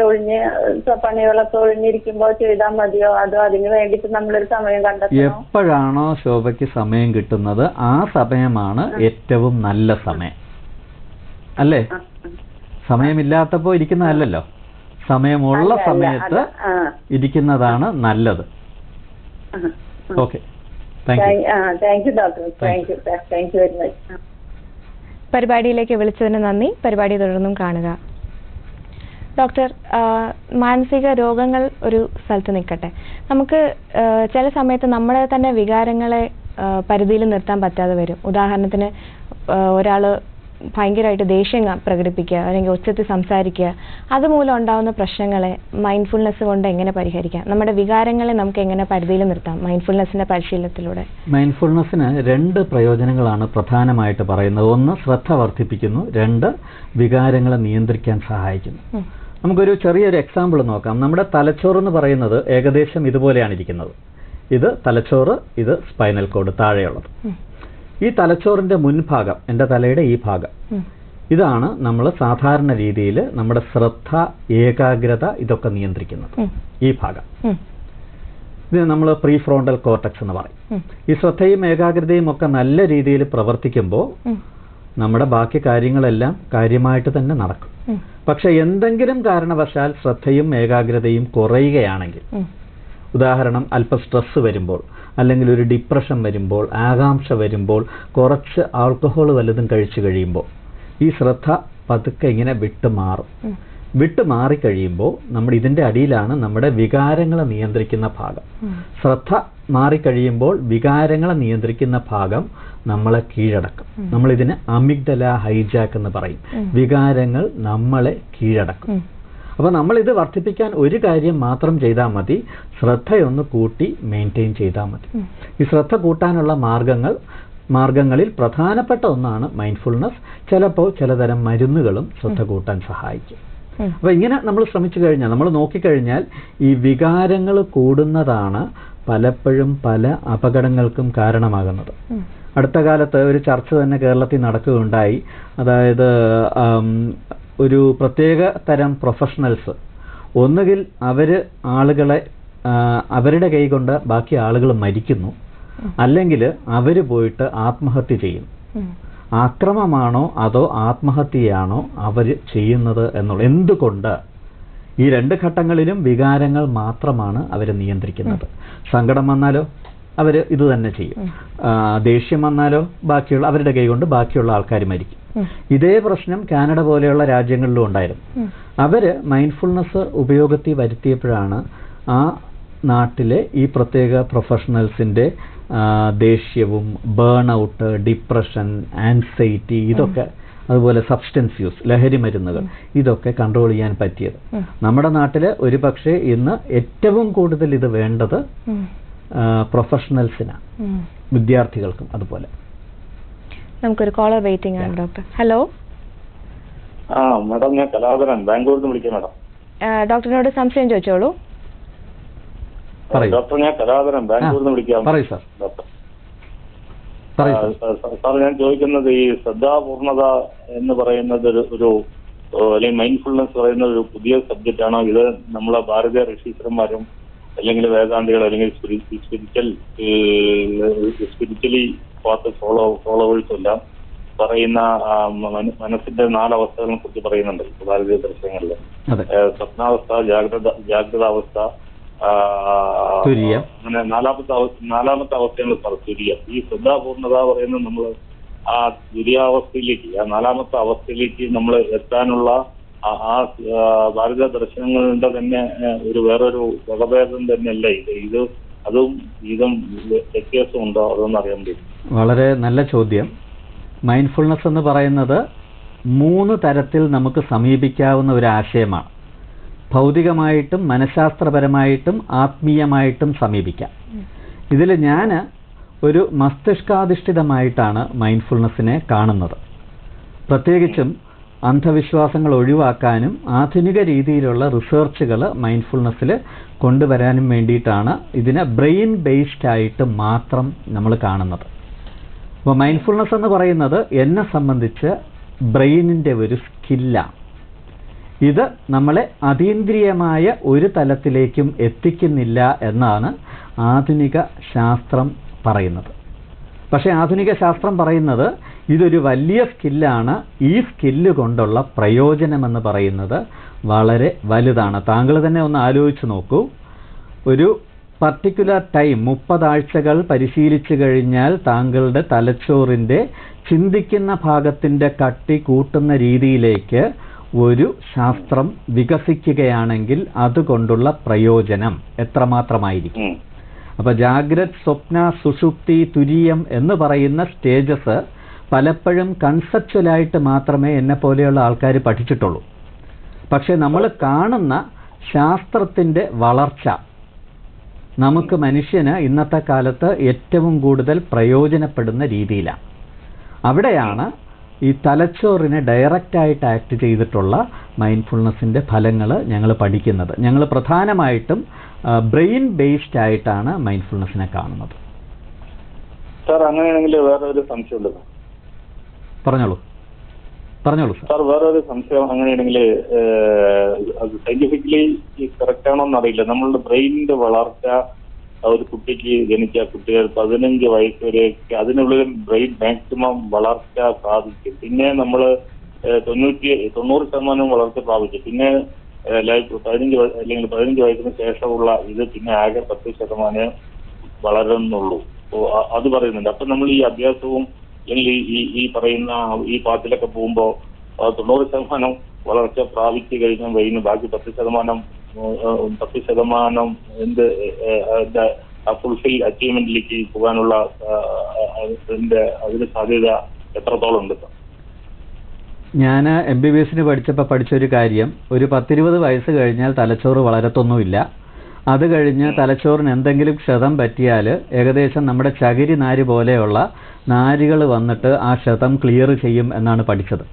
S5: പണികളൊക്കെ ഒഴിഞ്ഞിരിക്കുമ്പോ ചെയ്താൽ മതിയോ, അതോ അതിന് വേണ്ടിട്ട് നമ്മളൊരു സമയം കണ്ടെത്തണോ?
S2: എപ്പോഴാണോ ശോഭയ്ക്ക് സമയം കിട്ടുന്നത് ആ സമയമാണ് ഏറ്റവും നല്ല സമയം, അല്ലേ? സമയമില്ലാത്തപ്പോ ഇരിക്കുന്നതല്ലല്ലോ, സമയമുള്ള സമയത്ത് ഇരിക്കുന്നതാണ് നല്ലത്. Okay,
S5: thank you doctor. Thank you very much.
S1: പരിപാടിയിലേക്ക് വിളിച്ചതിന് നന്ദി. പരിപാടി തുടർന്നും കാണുക. ഡോക്ടർ, മാനസിക രോഗങ്ങൾ ഒരു സ്ഥലത്ത് നിൽക്കട്ടെ, നമുക്ക് ചില സമയത്ത് നമ്മുടെ തന്നെ വികാരങ്ങളെ പരിധിയിൽ നിർത്താൻ പറ്റാതെ വരും. ഉദാഹരണത്തിന് ഒരാൾ ഭയങ്കരമായിട്ട് ദേഷ്യം പ്രകടിപ്പിക്കുക അല്ലെങ്കിൽ ഉച്ചത്തിൽ സംസാരിക്കുക, അതുമൂലം ഉണ്ടാകുന്ന പ്രശ്നങ്ങളെ മൈൻഡ്ഫുൾനെസ് കൊണ്ട് എങ്ങനെ പരിഹരിക്കാം? നമ്മുടെ വികാരങ്ങളെ നമുക്ക് എങ്ങനെ പരിധിയിൽ നിർത്താം മൈൻഡ്ഫുൾനെസ്സിന്റെ പരിശീലനത്തിലൂടെ?
S2: മൈൻഡ്ഫുൾനെസ്സിന് 2 പ്രയോജനങ്ങളാണ് പ്രധാനമായിട്ട് പറയുന്നത്. ഒന്ന്, ശ്രദ്ധ വർദ്ധിപ്പിക്കുന്നു. 2, വികാരങ്ങളെ നിയന്ത്രിക്കാൻ സഹായിക്കുന്നു. നമുക്കൊരു ചെറിയൊരു എക്സാമ്പിൾ നോക്കാം. നമ്മുടെ തലച്ചോറ് എന്ന് പറയുന്നത് ഏകദേശം ഇതുപോലെയാണ് ഇരിക്കുന്നത്. ഇത് തലച്ചോറ്, ഇത് സ്പൈനൽ കോഡ് താഴെയുള്ളത്. ഈ തലച്ചോറിന്റെ മുൻഭാഗം, എൻ്റെ തലയുടെ ഈ ഭാഗം, ഇതാണ് നമ്മൾ സാധാരണ രീതിയിൽ നമ്മുടെ ശ്രദ്ധ, ഏകാഗ്രത ഇതൊക്കെ നിയന്ത്രിക്കുന്നത്. ഈ ഭാഗം ഇത് നമ്മൾ പ്രീ ഫ്രോണ്ടൽ കോർട്ടക്സ് എന്ന് പറയും. ഈ ശ്രദ്ധയും ഏകാഗ്രതയും ഒക്കെ നല്ല രീതിയിൽ പ്രവർത്തിക്കുമ്പോൾ നമ്മുടെ ബാക്കി കാര്യങ്ങളെല്ലാം കാര്യമായിട്ട് തന്നെ നടക്കും. പക്ഷെ എന്തെങ്കിലും കാരണവശാൽ ശ്രദ്ധയും ഏകാഗ്രതയും കുറയുകയാണെങ്കിൽ, ഉദാഹരണം അല്പം സ്ട്രെസ് വരുമ്പോൾ, അല്ലെങ്കിൽ ഒരു ഡിപ്രഷൻ വരുമ്പോൾ, ആകാംക്ഷ വരുമ്പോൾ, കുറച്ച് ആൽക്കഹോൾ വല്ലതും കഴിച്ചു കഴിയുമ്പോൾ ഈ ശ്രദ്ധ പതുക്കെ ഇങ്ങനെ വിട്ടുമാറും. വിട്ടുമാറിക്കഴിയുമ്പോൾ നമ്മൾ ഇതിൻ്റെ അടിയിലാണ് നമ്മുടെ വികാരങ്ങളെ നിയന്ത്രിക്കുന്ന ഭാഗം. ശ്രദ്ധ മാറിക്കഴിയുമ്പോൾ വികാരങ്ങളെ നിയന്ത്രിക്കുന്ന ഭാഗം നമ്മളെ കീഴടക്കും. നമ്മളിതിന് അമിഗ്ഡല ഹൈജാക്ക് എന്ന് പറയും. വികാരങ്ങൾ നമ്മളെ കീഴടക്കും. അപ്പോൾ നമ്മളിത് വർദ്ധിപ്പിക്കാൻ ഒരു കാര്യം മാത്രം ചെയ്താൽ മതി, ശ്രദ്ധയൊന്ന് കൂട്ടി മെയിൻറ്റെയിൻ ചെയ്താൽ മതി. ഈ ശ്രദ്ധ കൂട്ടാനുള്ള മാർഗങ്ങളിൽ പ്രധാനപ്പെട്ട ഒന്നാണ് മൈൻഡ്ഫുൾനെസ്. ചിലപ്പോൾ ചിലതരം മരുന്നുകളും ശ്രദ്ധ കൂട്ടാൻ സഹായിക്കും. അപ്പോൾ ഇങ്ങനെ നമ്മൾ ശ്രമിച്ചു കഴിഞ്ഞാൽ, നമ്മൾ നോക്കിക്കഴിഞ്ഞാൽ ഈ വികാരങ്ങൾ കൂടുന്നതാണ് പലപ്പോഴും പല അപകടങ്ങൾക്കും കാരണമാകുന്നത്. അടുത്ത കാലത്ത് ഒരു ചർച്ച തന്നെ കേരളത്തിൽ നടക്കുകയുണ്ടായി. അതായത് ഒരു പ്രത്യേക തരം പ്രൊഫഷണൽസ് ഒന്നുകിൽ ആളുകളെ അവരുടെ കൈ കൊണ്ട് ബാക്കി ആളുകൾ മരിക്കുന്നു, അല്ലെങ്കിൽ അവർ പോയിട്ട് ആത്മഹത്യ ചെയ്യുന്നു. ആക്രമമാണോ അതോ ആത്മഹത്യയാണോ അവർ ചെയ്യുന്നത് എന്നുള്ള. എന്തുകൊണ്ട്? ഈ 2 ഘട്ടങ്ങളിലും വികാരങ്ങൾ മാത്രമാണ് അവരെ നിയന്ത്രിക്കുന്നത്. സങ്കടം വന്നാലോ അവർ ഇത് തന്നെ ചെയ്യും. ദേഷ്യം വന്നാലോ അവരുടെ കൈ കൊണ്ട് ബാക്കിയുള്ള ആൾക്കാർ മരിക്കും. ഇതേ പ്രശ്നം കാനഡ പോലെയുള്ള രാജ്യങ്ങളിലും ഉണ്ടായിരുന്നു. അവര് മൈൻഡ്ഫുൾനെസ് ഉപയോഗത്തിൽ വരുത്തിയപ്പോഴാണ് ആ നാട്ടിലെ ഈ പ്രത്യേക പ്രൊഫഷണൽസിന്റെ ദേഷ്യവും ബേൺ ഔട്ട്, ഡിപ്രഷൻ, ആൻസൈറ്റി ഇതൊക്കെ, അതുപോലെ സബ്സ്റ്റൻസ് യൂസ്, ലഹരി മരുന്നുകൾ, ഇതൊക്കെ കൺട്രോൾ ചെയ്യാൻ പറ്റിയത്. നമ്മുടെ നാട്ടില് ഒരു പക്ഷേ ഇന്ന് ഏറ്റവും കൂടുതൽ ഇത് വേണ്ടത് പ്രൊഫഷണൽസിനാണ്, വിദ്യാർത്ഥികൾക്കും അതുപോലെ.
S1: നമുക്കൊരു കോളർ വെയിറ്റിംഗ് ആണ് ഡോക്ടർ. ഹലോ.
S3: മാഡം, ഞാൻ കലാധരൻ, ബാംഗ്ലൂരിൽ നിന്ന് വിളിക്കാം. മാഡം,
S1: ഡോക്ടറിനോട് സംശയം ചോദിച്ചോളൂ.
S3: ഡോക്ടർ, ഞാൻ കലാധരൻ, ബാംഗ്ലൂരിൽ നിന്ന് വിളിക്കാം. ഡോക്ടർ സാർ, ഞാൻ ചോദിക്കുന്നത് ഈ ശ്രദ്ധാപൂർണത എന്ന് പറയുന്നത് ഒരു അല്ലെങ്കിൽ മൈൻഡ്ഫുൾനെസ് പറയുന്ന ഒരു പുതിയ സബ്ജക്റ്റ് ആണോ? ഇത് നമ്മളെ ഭാരതീയ ഋഷീശ്വരന്മാരും അല്ലെങ്കിൽ വേദാന്തികൾ അല്ലെങ്കിൽ സ്പിരിച്വലി പാത്ത് ഫോളോവേഴ്സും എല്ലാം പറയുന്ന മനസ്സിന്റെ 4 അവസ്ഥകളെ കുറിച്ച് പറയുന്നുണ്ട് ഭാരതീയ ദർശനങ്ങളിൽ. സ്വപ്നാവസ്ഥ, ജാഗ്രതാവസ്ഥ,
S6: അങ്ങനെ നാലാമത്തെ അവസ്ഥയാണ് തുര്യം. ഈ ശ്രദ്ധാപൂർണത പറയുന്നത് നമ്മൾ ആ തുര്യാവസ്ഥയിലേക്ക്, ആ നാലാമത്തെ അവസ്ഥയിലേക്ക് നമ്മൾ എത്താനുള്ള ആ ഭാരത ദർശനങ്ങളുടെ തന്നെ ഒരു വേറൊരു വകഭേദം തന്നെയല്ല ഇത്. അതും ഇതും വ്യത്യാസമുണ്ടോ അതൊന്നും അറിയാൻ പറ്റും.
S2: വളരെ നല്ല ചോദ്യം. മൈൻഡ്ഫുൾനെസ് എന്ന് പറയുന്നത് 3 തരത്തിൽ നമുക്ക് സമീപിക്കാവുന്ന ഒരു ആശയമാണ്. ഭൗതികമായിട്ടും മനഃശാസ്ത്രപരമായിട്ടും ആത്മീയമായിട്ടും സമീപിക്കാം. ഇതിൽ ഞാൻ ഒരു മസ്തിഷ്കാധിഷ്ഠിതമായിട്ടാണ് മൈൻഡ്ഫുൾനെസ്സിനെ കാണുന്നത്. പ്രത്യേകിച്ചും അന്ധവിശ്വാസങ്ങൾ ഒഴിവാക്കാനും ആധുനിക രീതിയിലുള്ള റിസർച്ചുകൾ മൈൻഡ്ഫുൾനെസ്സിൽ കൊണ്ടുവരാനും വേണ്ടിയിട്ടാണ് ഇതിനെ ബ്രെയിൻ ബേസ്ഡ് ആയിട്ട് മാത്രം നമ്മൾ കാണുന്നത്. അപ്പോൾ മൈൻഡ്ഫുൾനെസ് എന്ന് പറയുന്നത് എന്നെ സംബന്ധിച്ച് ബ്രെയിനിൻ്റെ ഒരു സ്കില്ലാണ്. ഇത് നമ്മളെ അതീന്ദ്രിയമായ ഒരു തലത്തിലേക്കും എത്തിക്കുന്നില്ല എന്നാണ് ആധുനിക ശാസ്ത്രം പറയുന്നത്. പക്ഷേ ആധുനിക ശാസ്ത്രം പറയുന്നത് ഇതൊരു വലിയ സ്കില്ലാണ്. ഈ സ്കില്ല് കൊണ്ടുള്ള പ്രയോജനമെന്ന് പറയുന്നത് വളരെ വലുതാണ്. താങ്കൾ തന്നെ ഒന്ന് ആലോചിച്ച് നോക്കൂ. ഒരു പർട്ടിക്കുലർ ടൈം 30 ആഴ്ചകൾ പരിശീലിച്ചു കഴിഞ്ഞാൽ താങ്കളുടെ തലച്ചോറിൻ്റെ ചിന്തിക്കുന്ന ഭാഗത്തിൻ്റെ കട്ടി കൂട്ടുന്ന രീതിയിലേക്ക് ഒരു ശാസ്ത്രം വികസിക്കുകയാണെങ്കിൽ അതുകൊണ്ടുള്ള പ്രയോജനം എത്രമാത്രമായിരിക്കും. അപ്പോൾ ജാഗ്രത്, സ്വപ്ന, സുഷുപ്തി, തുരീയം എന്ന് പറയുന്ന സ്റ്റേജസ് പലപ്പോഴും കൺസെപ്ച്വലായിട്ട് മാത്രമേ എന്നെ പോലെയുള്ള ആൾക്കാർ പഠിച്ചിട്ടുള്ളൂ. പക്ഷെ നമ്മൾ കാണുന്ന ശാസ്ത്രത്തിൻ്റെ വളർച്ച നമുക്ക് മനുഷ്യന് ഇന്നത്തെ കാലത്ത് ഏറ്റവും കൂടുതൽ പ്രയോജനപ്പെടുന്ന രീതിയിലാണ്. അവിടെയാണ് ഈ തലച്ചോറിനെ ഡയറക്റ്റായിട്ട് ആക്ട് ചെയ്തിട്ടുള്ള മൈൻഡ്ഫുൾനെസ്സിൻ്റെ ഫലങ്ങൾ ഞങ്ങൾ പഠിക്കുന്നത്. ഞങ്ങൾ പ്രധാനമായിട്ടും ബ്രെയിൻ ബേസ്ഡ് ആയിട്ടാണ് മൈൻഡ്ഫുൾനെസ്സിനെ കാണുന്നത്.
S6: സാർ അങ്ങനെയാണെങ്കിൽ വേറെ ഒരു സംശയമുണ്ട്.
S2: പറഞ്ഞോളൂ
S6: സാർ. വേറെ ഒരു സംശയം, അങ്ങനെയാണെങ്കിൽ അത് സയന്റിഫിക്കലി കറക്റ്റ് ആണോ എന്നറിയില്ല. നമ്മളുടെ ബ്രെയിനിന്റെ വളർച്ച ഒരു കുട്ടിക്ക് ജനിച്ച കുട്ടികൾ 15 വയസ്സ് വരെയൊക്കെ അതിനുള്ളിൽ ബ്രെയിൻ മാക്സിമം വളർച്ച സാധിക്കും. പിന്നെ നമ്മൾ 90% വളർച്ച പ്രാപിച്ചു. പിന്നെ 15 വയസ്സിന് ശേഷമുള്ള ഇത് പിന്നെ ആകെ 10% വളരുന്നുള്ളൂ. അത് പറയുന്നുണ്ട്. അപ്പൊ നമ്മൾ ഈ അഭ്യാസവും അല്ലെങ്കിൽ ഈ പറയുന്ന ഈ പാത്തിലൊക്കെ പോകുമ്പോൾ 90% വളർച്ച പ്രാപിച്ചു കഴിഞ്ഞാൽ കഴിഞ്ഞ് ബാക്കി 10% എന്ത് ഫുൾഫിൽ അച്ചീവ്മെന്റിലേക്ക് പോകാനുള്ള അതിന് സാധ്യത എത്രത്തോളം ഉണ്ട്?
S2: ഞാൻ MBBS പഠിച്ചൊരു കാര്യം, ഒരു 10-20 വയസ്സ് കഴിഞ്ഞാൽ തലച്ചോറ് വളരത്തൊന്നുമില്ല. അത് കഴിഞ്ഞ് തലച്ചോറിന് എന്തെങ്കിലും ക്ഷതം പറ്റിയാൽ ഏകദേശം നമ്മുടെ ചകിരി നാര് പോലെയുള്ള നാരുകൾ വന്നിട്ട് ആ ക്ഷതം ക്ലിയർ ചെയ്യും എന്നാണ് പഠിച്ചത്.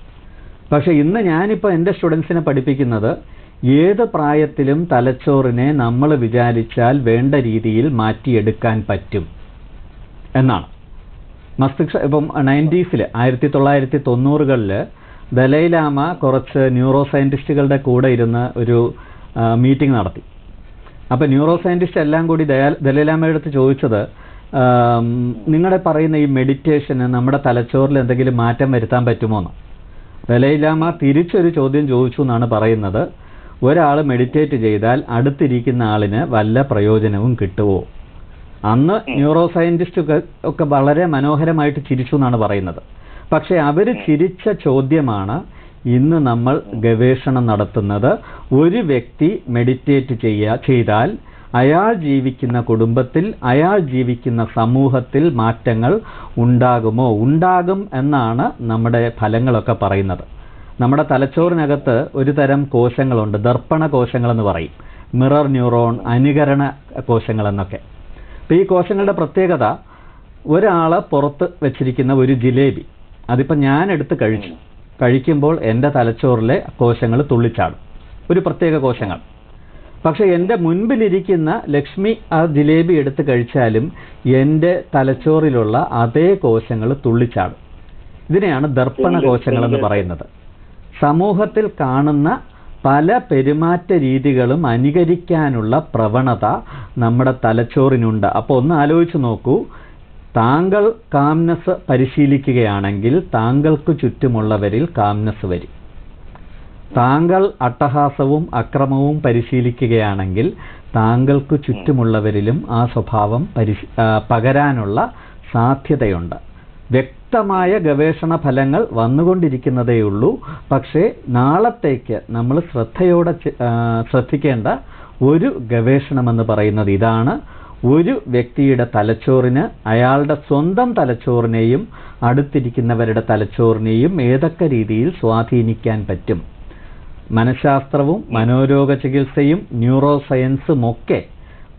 S2: പക്ഷെ ഇന്ന് ഞാനിപ്പോൾ എൻ്റെ സ്റ്റുഡൻസിനെ പഠിപ്പിക്കുന്നത് ഏത് പ്രായത്തിലും തലച്ചോറിനെ നമ്മൾ വിചാരിച്ചാൽ വേണ്ട രീതിയിൽ മാറ്റിയെടുക്കാൻ പറ്റും എന്നാണ്. ഇപ്പം 90s 1990കളിൽ ദലൈലാമ കുറച്ച് ന്യൂറോ സയൻറ്റിസ്റ്റുകളുടെ കൂടെ ഇരുന്ന് ഒരു മീറ്റിംഗ് നടത്തി. അപ്പോൾ ന്യൂറോ സയൻറ്റിസ്റ്റ് എല്ലാം കൂടി ദലൈലാമയുടെ അടുത്ത് ചോദിച്ചത്, നിങ്ങളുടെ പറയുന്ന ഈ മെഡിറ്റേഷന് നമ്മുടെ തലച്ചോറിൽ എന്തെങ്കിലും മാറ്റം വരുത്താൻ പറ്റുമോ എന്ന്. ദലൈലാമ തിരിച്ചൊരു ചോദ്യം ചോദിച്ചു എന്നാണ് പറയുന്നത്, ഒരാൾ മെഡിറ്റേറ്റ് ചെയ്താൽ അടുത്തിരിക്കുന്ന ആളിന് വല്ല പ്രയോജനവും കിട്ടുമോ? അന്ന് ന്യൂറോ സയൻറ്റിസ്റ്റ് ഒക്കെ വളരെ മനോഹരമായിട്ട് ചിരിച്ചു എന്നാണ് പറയുന്നത്. പക്ഷെ അവർ ചിരിച്ച ചോദ്യമാണ് ഇന്ന് നമ്മൾ ഗവേഷണം നടത്തുന്നത്. ഒരു വ്യക്തി മെഡിറ്റേറ്റ് ചെയ്താൽ അയാൾ ജീവിക്കുന്ന കുടുംബത്തിൽ, അയാൾ ജീവിക്കുന്ന സമൂഹത്തിൽ മാറ്റങ്ങൾ ഉണ്ടാകുമോ? ഉണ്ടാകും എന്നാണ് നമ്മുടെ ഫലങ്ങളൊക്കെ പറയുന്നത്. നമ്മുടെ തലച്ചോറിനകത്ത് ഒരു തരം കോശങ്ങളുണ്ട്, ദർപ്പണ കോശങ്ങളെന്ന് പറയും, മിറർ ന്യൂറോൺ, അനുകരണ കോശങ്ങൾ എന്നൊക്കെ. അപ്പോൾ ഈ കോശങ്ങളുടെ പ്രത്യേകത, ഒരാൾ പുറത്ത് വെച്ചിരിക്കുന്ന ഒരു ജിലേബി അതിപ്പോൾ ഞാൻ എടുത്ത് കഴിക്കുമ്പോൾ എൻ്റെ തലച്ചോറിലെ കോശങ്ങൾ തുള്ളിച്ചാടും, ഒരു പ്രത്യേക കോശങ്ങൾ. പക്ഷെ എൻ്റെ മുൻപിലിരിക്കുന്ന ലക്ഷ്മി ആ ജിലേബി എടുത്ത് കഴിച്ചാലും എൻ്റെ തലച്ചോറിലുള്ള അതേ കോശങ്ങൾ തുള്ളിച്ചാടും. ഇതിനെയാണ് ദർപ്പണ കോശങ്ങളെന്ന് പറയുന്നത്. സമൂഹത്തിൽ കാണുന്ന പല പെരുമാറ്റ രീതികളും അനുകരിക്കാനുള്ള പ്രവണത നമ്മുടെ തലച്ചോറിനുണ്ട്. അപ്പോൾ ഒന്ന് ആലോചിച്ച് നോക്കൂ, താങ്കൾ കാംനെസ് പരിശീലിക്കുകയാണെങ്കിൽ താങ്കൾക്ക് ചുറ്റുമുള്ളവരിൽ കാംനെസ് വരും. താങ്കൾ അട്ടഹാസവും അക്രമവും പരിശീലിക്കുകയാണെങ്കിൽ താങ്കൾക്ക് ചുറ്റുമുള്ളവരിലും ആ സ്വഭാവം പകരാനുള്ള സാധ്യതയുണ്ട്. വ്യക്തമായ ഗവേഷണ ഫലങ്ങൾ വന്നുകൊണ്ടിരിക്കുന്നതേയുള്ളൂ. പക്ഷേ നാളത്തേക്ക് നമ്മൾ ശ്രദ്ധയോടെ ശ്രദ്ധിക്കേണ്ട ഒരു ഗവേഷണമെന്ന് പറയുന്നത് ഇതാണ്: ഒരു വ്യക്തിയുടെ തലച്ചോറിന് അയാളുടെ സ്വന്തം തലച്ചോറിനെയും അടുത്തിരിക്കുന്നവരുടെ തലച്ചോറിനെയും ഏതൊക്കെ രീതിയിൽ സ്വാധീനിക്കാൻ പറ്റും. മനഃശാസ്ത്രവും മനോരോഗ ചികിത്സയും ന്യൂറോ സയൻസും ഒക്കെ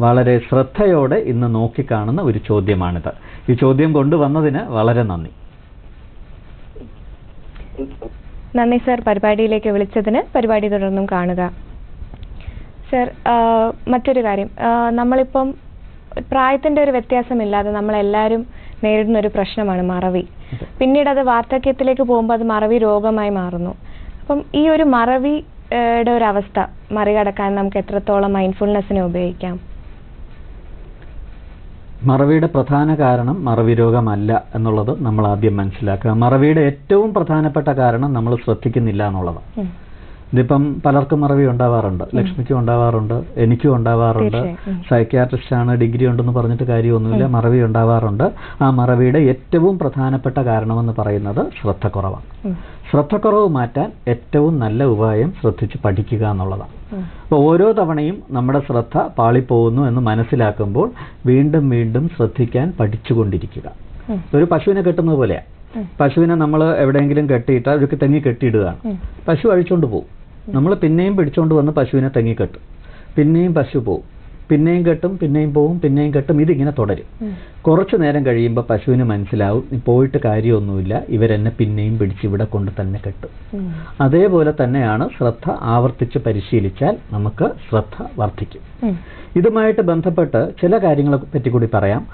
S2: വളരെ ശ്രദ്ധയോടെ ഇന്ന് നോക്കിക്കാണുന്ന ഒരു ചോദ്യമാണിത്. ഈ ചോദ്യം കൊണ്ടുവന്നതിന് വളരെ നന്ദി.
S1: നന്ദി സർ, പരിപാടിയിലേക്ക് വിളിച്ചതിന്. പരിപാടി തുടർന്നും കാണുക. സർ, മറ്റൊരു കാര്യം, നമ്മളിപ്പം പ്രായത്തിന്റെ ഒരു വ്യത്യാസമില്ലാതെ നമ്മളെല്ലാവരും നേരിടുന്ന ഒരു പ്രശ്നമാണ് മറവി. പിന്നീട് അത് വാർദ്ധക്യത്തിലേക്ക് പോകുമ്പോൾ അത് മറവി രോഗമായി മാറുന്നു. അപ്പം ഈ ഒരു മറവിയുടെ ഒരു അവസ്ഥ മറികടക്കാൻ നമുക്ക് എത്രത്തോളം മൈൻഡ്ഫുൾനെസ്സിനെ ഉപയോഗിക്കാം?
S2: മറവിയുടെ പ്രധാന കാരണം മറവി രോഗമല്ല എന്നുള്ളത് നമ്മൾ ആദ്യം മനസ്സിലാക്കുക. മറവിയുടെ ഏറ്റവും പ്രധാനപ്പെട്ട കാരണം നമ്മൾ ശ്രദ്ധിക്കുന്നില്ല എന്നുള്ളതാണ്. ഇതിപ്പം പലർക്കും മറവി ഉണ്ടാവാറുണ്ട്. ലക്ഷ്മിക്കും ഉണ്ടാവാറുണ്ട്, എനിക്കും ഉണ്ടാവാറുണ്ട്. സൈക്യാട്രിസ്റ്റ് ആണ്, ഡിഗ്രി ഉണ്ടെന്ന് പറഞ്ഞിട്ട് കാര്യമൊന്നുമില്ല, മറവി ഉണ്ടാവാറുണ്ട്. ആ മറവിയുടെ ഏറ്റവും പ്രധാനപ്പെട്ട കാരണമെന്ന് പറയുന്നത് ശ്രദ്ധക്കുറവാണ്. ശ്രദ്ധക്കുറവ് മാറ്റാൻ ഏറ്റവും നല്ല ഉപായം ശ്രദ്ധിച്ച് പഠിക്കുക എന്നുള്ളതാണ്. അപ്പോൾ ഓരോ തവണയും നമ്മുടെ ശ്രദ്ധ പാളിപ്പോകുന്നു എന്ന് മനസ്സിലാക്കുമ്പോൾ വീണ്ടും വീണ്ടും ശ്രദ്ധിക്കാൻ പഠിച്ചുകൊണ്ടിരിക്കുക. ഒരു പശുവിനെ കെട്ടുന്നത് പോലെയാണ്. പശുവിനെ നമ്മൾ എവിടെയെങ്കിലും കെട്ടിയിട്ട് അവർക്ക് തെങ്ങി കെട്ടിയിടുകയാണ്. പശു അഴിച്ചുകൊണ്ട് പോകും. നമ്മൾ പിന്നെയും പിടിച്ചുകൊണ്ട് വന്ന് പശുവിനെ തെങ്ങി കെട്ടും. പിന്നെയും പശു പോകും, പിന്നെയും കെട്ടും, പിന്നെയും പോവും, പിന്നെയും കെട്ടും. ഇതിങ്ങനെ തുടരും. കുറച്ചു നേരം കഴിയുമ്പോൾ പശുവിന് മനസ്സിലാവും പോയിട്ട് കാര്യമൊന്നുമില്ല, ഇവരെന്നെ പിന്നെയും പിടിച്ച് ഇവിടെ കൊണ്ട് തന്നെ കെട്ടും. അതേപോലെ തന്നെയാണ് ശ്രദ്ധ ആവർത്തിച്ച് പരിശീലിച്ചാൽ നമുക്ക് ശ്രദ്ധ വർദ്ധിക്കും. ഇതുമായിട്ട് ബന്ധപ്പെട്ട് ചില കാര്യങ്ങളെ പറ്റി കൂടി പറയാം.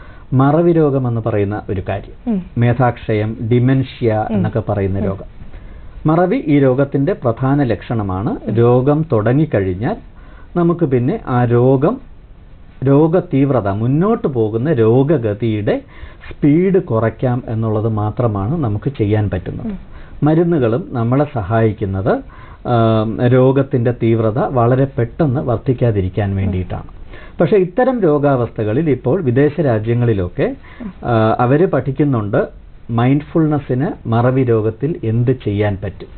S2: മറവി രോഗം എന്ന് പറയുന്ന ഒരു കാര്യം, മേധാക്ഷയം, ഡിമെൻഷ്യ എന്നൊക്കെ പറയുന്ന രോഗം. മറവി ഈ രോഗത്തിന്റെ പ്രധാന ലക്ഷണമാണ്. രോഗം തുടങ്ങിക്കഴിഞ്ഞാൽ നമുക്ക് പിന്നെ ആ രോഗ തീവ്രത, മുന്നോട്ട് പോകുന്ന രോഗഗതിയുടെ സ്പീഡ് കുറയ്ക്കാം എന്നുള്ളത് മാത്രമാണ് നമുക്ക് ചെയ്യാൻ പറ്റുന്നത്. മരുന്നുകളും നമ്മളെ സഹായിക്കുന്നത് രോഗത്തിന്റെ തീവ്രത വളരെ പെട്ടെന്ന് വർദ്ധിക്കാതിരിക്കാൻ വേണ്ടിയിട്ടാണ്. പക്ഷേ ഇത്തരം രോഗാവസ്ഥകളിൽ ഇപ്പോൾ വിദേശ രാജ്യങ്ങളിലൊക്കെ അവർ പഠിക്കുന്നുണ്ട് മൈൻഡ്ഫുൾനെസ്സിന് മറവി രോഗത്തിൽ എന്ത് ചെയ്യാൻ പറ്റും.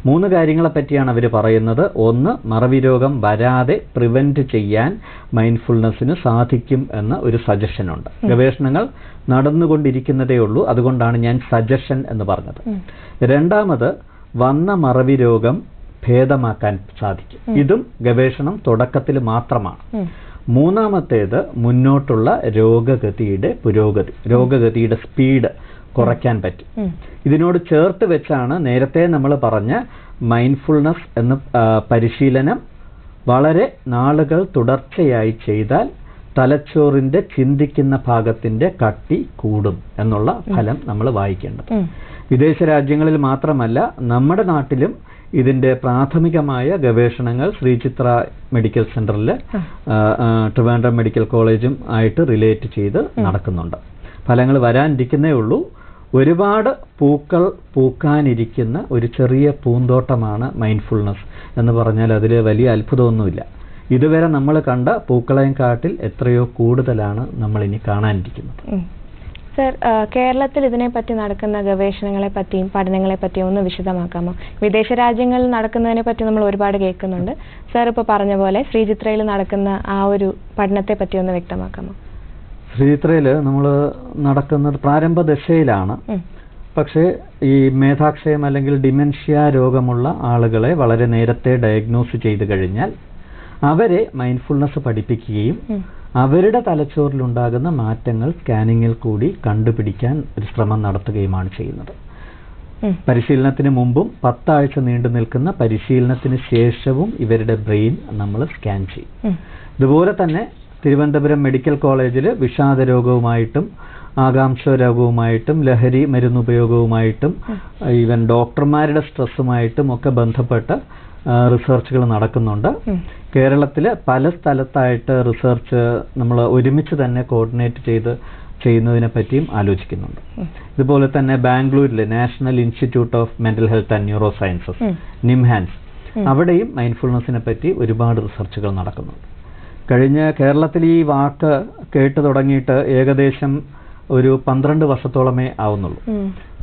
S2: 3 കാര്യങ്ങളെ പറ്റിയാണ് അവർ പറയുന്നത്. ഒന്ന്, മറവി രോഗം വരാതെ പ്രിവെന്റ് ചെയ്യാൻ മൈൻഡ്ഫുൾനെസ്സിന് സാധിക്കും എന്ന ഒരു സജഷനുണ്ട്. ഗവേഷണങ്ങൾ നടന്നുകൊണ്ടിരിക്കുന്നതേ ഉള്ളൂ, അതുകൊണ്ടാണ് ഞാൻ സജഷൻ എന്ന് പറഞ്ഞത്. രണ്ടാമത്, വന്ന മറവി രോഗം ഭേദമാക്കാൻ സാധിക്കും. ഇതും ഗവേഷണം തുടക്കത്തിൽ മാത്രമാണ്. മൂന്നാമത്തേത്, മുന്നോട്ടുള്ള രോഗഗതിയുടെ പുരോഗതി, രോഗഗതിയുടെ സ്പീഡ് കുറയ്ക്കാൻ പറ്റും. ഇതിനോട് ചേർത്ത് വെച്ചാണ് നേരത്തെ നമ്മൾ പറഞ്ഞ മൈൻഡ്ഫുൾനെസ് എന്ന പരിശീലനം വളരെ നാളുകൾ തുടർച്ചയായി ചെയ്താൽ തലച്ചോറിന്റെ ചിന്തിക്കുന്ന ഭാഗത്തിന്റെ കട്ടി കൂടും എന്നുള്ള ഫലം നമ്മൾ വായിക്കേണ്ടത്. വിദേശ രാജ്യങ്ങളിൽ മാത്രമല്ല, നമ്മുടെ നാട്ടിലും ഇതിന്റെ പ്രാഥമികമായ ഗവേഷണങ്ങൾ ശ്രീചിത്ര മെഡിക്കൽ സെന്ററിൽ ട്രിവാൻഡ്രം മെഡിക്കൽ കോളേജും ആയിട്ട് റിലേറ്റ് ചെയ്ത് നടക്കുന്നുണ്ട്. ഫലങ്ങൾ വരാനിരിക്കുന്നേ ഉള്ളൂ. ഒരുപാട് പൂക്കൾ പൂക്കാനിരിക്കുന്ന ഒരു ചെറിയ പൂന്തോട്ടമാണ് മൈൻഡ്ഫുൾനെസ് എന്ന് പറഞ്ഞാൽ അതിൽ വലിയ അത്ഭുതമൊന്നുമില്ല. ഇതുവരെ നമ്മൾ കണ്ട പൂക്കളെയും കാട്ടിൽ എത്രയോ കൂടുതലാണ് നമ്മൾ ഇനി കാണാനിരിക്കുന്നത്.
S1: സർ, കേരളത്തിൽ ഇതിനെപ്പറ്റി നടക്കുന്ന ഗവേഷണങ്ങളെ പറ്റിയും പഠനങ്ങളെ പറ്റിയും ഒന്ന് വിശദമാക്കാമോ? വിദേശ രാജ്യങ്ങളിൽ നടക്കുന്നതിനെ പറ്റി നമ്മൾ ഒരുപാട് കേൾക്കുന്നുണ്ട്. സർ ഇപ്പോൾ പറഞ്ഞ പോലെ ശ്രീചിത്രയിൽ നടക്കുന്ന ആ ഒരു പഠനത്തെ പറ്റി ഒന്ന് വ്യക്തമാക്കാമോ?
S2: ശ്രീചിത്രയിൽ നമ്മൾ നടക്കുന്നത് പ്രാരംഭ ദശയിലാണ്. പക്ഷേ ഈ മേധാക്ഷയം അല്ലെങ്കിൽ ഡിമെൻഷ്യ രോഗമുള്ള ആളുകളെ വളരെ നേരത്തെ ഡയഗ്നോസ് ചെയ്ത് കഴിഞ്ഞാൽ അവരെ മൈൻഡ്ഫുൾനെസ് പഠിപ്പിക്കുകയും അവരുടെ തലച്ചോറിലുണ്ടാകുന്ന മാറ്റങ്ങൾ സ്കാനിങ്ങിൽ കൂടി കണ്ടുപിടിക്കാൻ ഒരു ശ്രമം നടത്തുകയുമാണ് ചെയ്യുന്നത്. പരിശീലനത്തിന് മുമ്പും 10 ആഴ്ച നീണ്ടു നിൽക്കുന്ന പരിശീലനത്തിന് ശേഷവും ഇവരുടെ ബ്രെയിൻ നമ്മൾ സ്കാൻ ചെയ്യും. ഇതുപോലെ തന്നെ തിരുവനന്തപുരം മെഡിക്കൽ കോളേജിൽ വിഷാദ രോഗവുമായിട്ടും ആകാംക്ഷ രോഗവുമായിട്ടും ലഹരി മരുന്നുപയോഗവുമായിട്ടും ഈവൻ ഡോക്ടർമാരുടെ സ്ട്രെസ്സുമായിട്ടും ഒക്കെ ബന്ധപ്പെട്ട് റിസർച്ചുകൾ നടക്കുന്നുണ്ട്. കേരളത്തിൽ പല സ്ഥലത്തായിട്ട് റിസർച്ച് നമ്മൾ ഒരുമിച്ച് തന്നെ കോർഡിനേറ്റ് ചെയ്യുന്നതിനെ പറ്റിയും ആലോചിക്കുന്നുണ്ട്. ഇതുപോലെ തന്നെ ബാംഗ്ലൂരിലെ national institute of mental health and neuro sciences, NIMHANS, അവിടെയും മൈൻഡ്ഫുൾനെസ്സിനെ പറ്റി ഒരുപാട് റിസർച്ചുകൾ നടക്കുന്നുണ്ട്. കഴിഞ്ഞ കേരളത്തിൽ ഈ വാക്ക് കേട്ടു തുടങ്ങിയിട്ട് ഏകദേശം ഒരു 12 വർഷത്തോളമേ ആവുന്നുള്ളൂ.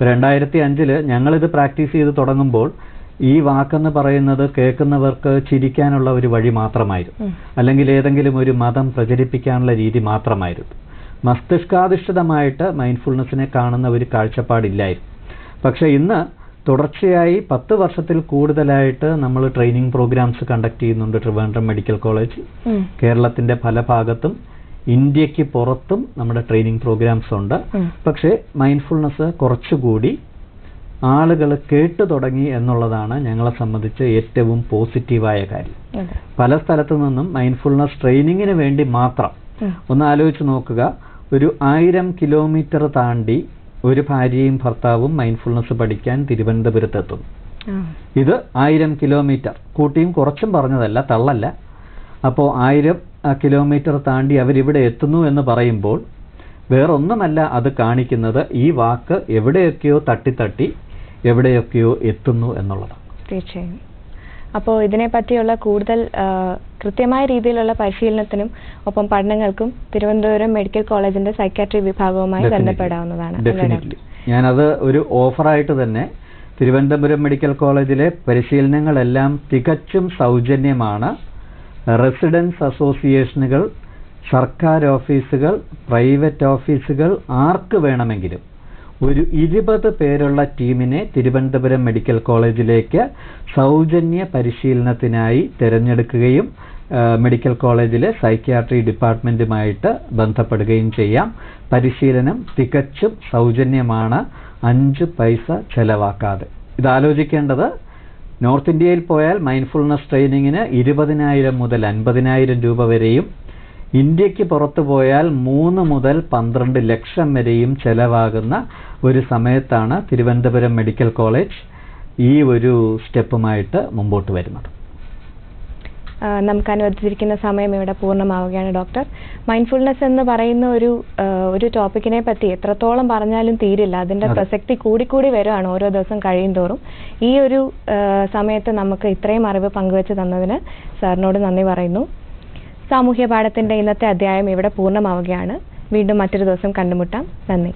S2: 2005 ഞങ്ങളിത് പ്രാക്ടീസ് ചെയ്ത് തുടങ്ങുമ്പോൾ ഈ വാക്കെന്ന് പറയുന്നത് കേൾക്കുന്നവർക്ക് ചിരിക്കാനുള്ള ഒരു വഴി മാത്രമായിരുന്നു, അല്ലെങ്കിൽ ഏതെങ്കിലും ഒരു മതം പ്രചരിപ്പിക്കാനുള്ള രീതി മാത്രമായിരുന്നു. മസ്തിഷ്കാധിഷ്ഠിതമായിട്ട് മൈൻഡ്ഫുൾനെസ്സിനെ കാണുന്ന ഒരു കാഴ്ചപ്പാടില്ലായിരുന്നു. പക്ഷെ ഇന്ന് തുടർച്ചയായി 10 വർഷത്തിൽ കൂടുതലായിട്ട് നമ്മൾ ട്രെയിനിങ് പ്രോഗ്രാംസ് കണ്ടക്ട് ചെയ്യുന്നുണ്ട്. ട്രിവാൻഡ്രം മെഡിക്കൽ കോളേജ്, കേരളത്തിന്റെ പല ഭാഗത്തും ഇന്ത്യക്ക് പുറത്തും നമ്മുടെ ട്രെയിനിങ് പ്രോഗ്രാംസ് ഉണ്ട്. പക്ഷേ മൈൻഡ്ഫുൾനെസ് കുറച്ചുകൂടി ആളുകൾ കേട്ടു തുടങ്ങി എന്നുള്ളതാണ് ഞങ്ങളെ സംബന്ധിച്ച് ഏറ്റവും പോസിറ്റീവായ കാര്യം. പല സ്ഥലത്തു നിന്നും മൈൻഡ്ഫുൾനെസ് ട്രെയിനിങ്ങിന് വേണ്ടി മാത്രം ഒന്ന് ആലോചിച്ച് നോക്കുക, ഒരു 1000 കിലോമീറ്റർ താണ്ടി ഒരു ഭാര്യയും ഭർത്താവും മൈൻഡ്ഫുൾനെസ് പഠിക്കാൻ തിരുവനന്തപുരത്തെത്തുന്നു. ഇത് 1000 കിലോമീറ്റർ, കൂട്ടിയും കുറച്ചും പറഞ്ഞതല്ല, തള്ളല്ല. അപ്പോൾ 1000 കിലോമീറ്റർ താണ്ടി അവരിവിടെ എത്തുന്നു എന്ന് പറയുമ്പോൾ വേറൊന്നുമല്ല അത് കാണിക്കുന്നത്, ഈ വാക്ക് എവിടെയൊക്കെയോ തട്ടി എവിടെയൊക്കെയോ എത്തുന്നു എന്നുള്ളതാണ്.
S1: തീർച്ചയായും. അപ്പോൾ ഇതിനെപ്പറ്റിയുള്ള കൂടുതൽ കൃത്യമായ രീതിയിലുള്ള പരിശീലനത്തിനും ഒപ്പം പഠനങ്ങൾക്കും തിരുവനന്തപുരം മെഡിക്കൽ കോളേജിന്റെ സൈക്യാട്രി വിഭാഗവുമായി ബന്ധപ്പെടാവുന്നതാണ്.
S2: ഡെഫിനറ്റ്ലി. ഞാനത് ഒരു ഓഫറായിട്ട് തന്നെ, തിരുവനന്തപുരം മെഡിക്കൽ കോളേജിലെ പരിശീലനങ്ങളെല്ലാം തികച്ചും സൗജന്യമാണ്. റെസിഡൻസ് അസോസിയേഷനുകൾ, സർക്കാർ ഓഫീസുകൾ, പ്രൈവറ്റ് ഓഫീസുകൾ, ആർക്ക് വേണമെങ്കിലും ഒരു 20 പേരുള്ള ടീമിനെ തിരുവനന്തപുരം മെഡിക്കൽ കോളേജിലേക്ക് സൗജന്യ പരിശീലനത്തിനായി തിരഞ്ഞെടുക്കുകയും മെഡിക്കൽ കോളേജിലെ സൈക്യാട്രി ഡിപ്പാർട്ട്മെന്റുമായിട്ട് ബന്ധപ്പെടുകയും ചെയ്യാം. പരിശീലനം തികച്ചും സൗജന്യമാണ്, 5 പൈസ ചെലവാക്കാതെ. ഇതാലോചിക്കേണ്ടത്, നോർത്ത് ഇന്ത്യയിൽ പോയാൽ മൈൻഡ്ഫുൾനെസ് ട്രെയിനിങ്ങിന് 20,000 മുതൽ 50,000 രൂപ വരെയും, ഇന്ത്യക്ക് പുറത്തു പോയാൽ 3 മുതൽ 12 ലക്ഷം വരെയും ചെലവാകുന്ന ഒരു സമയത്താണ് തിരുവനന്തപുരം മെഡിക്കൽ കോളേജ് ഈ ഒരു സ്റ്റെപ്പുമായിട്ട് മുമ്പോട്ട് വരുന്നത്.
S1: നമുക്ക് അനുവദിച്ചിരിക്കുന്ന സമയം ഇവിടെ പൂർണ്ണമാവുകയാണ് ഡോക്ടർ. മൈൻഡ്ഫുൾനെസ് എന്ന് പറയുന്ന ഒരു ടോപ്പിക്കിനെ പറ്റി എത്രത്തോളം പറഞ്ഞാലും തീരില്ല. അതിന്റെ പ്രസക്തി കൂടിക്കൂടി വരുവാണ് ഓരോ ദിവസം കഴിയും തോറും. ഈ ഒരു സമയത്ത് നമുക്ക് ഇത്രയും അറിവ് പങ്കുവെച്ച് തന്നതിന് സാറിനോട് നന്ദി പറയുന്നു. സാമൂഹ്യ പാഠത്തിന്റെ ഇന്നത്തെ അധ്യായം ഇവിടെ പൂർണ്ണമാവുകയാണ്. വീണ്ടും മറ്റൊരു ദിവസം കണ്ടുമുട്ടാം. നന്ദി.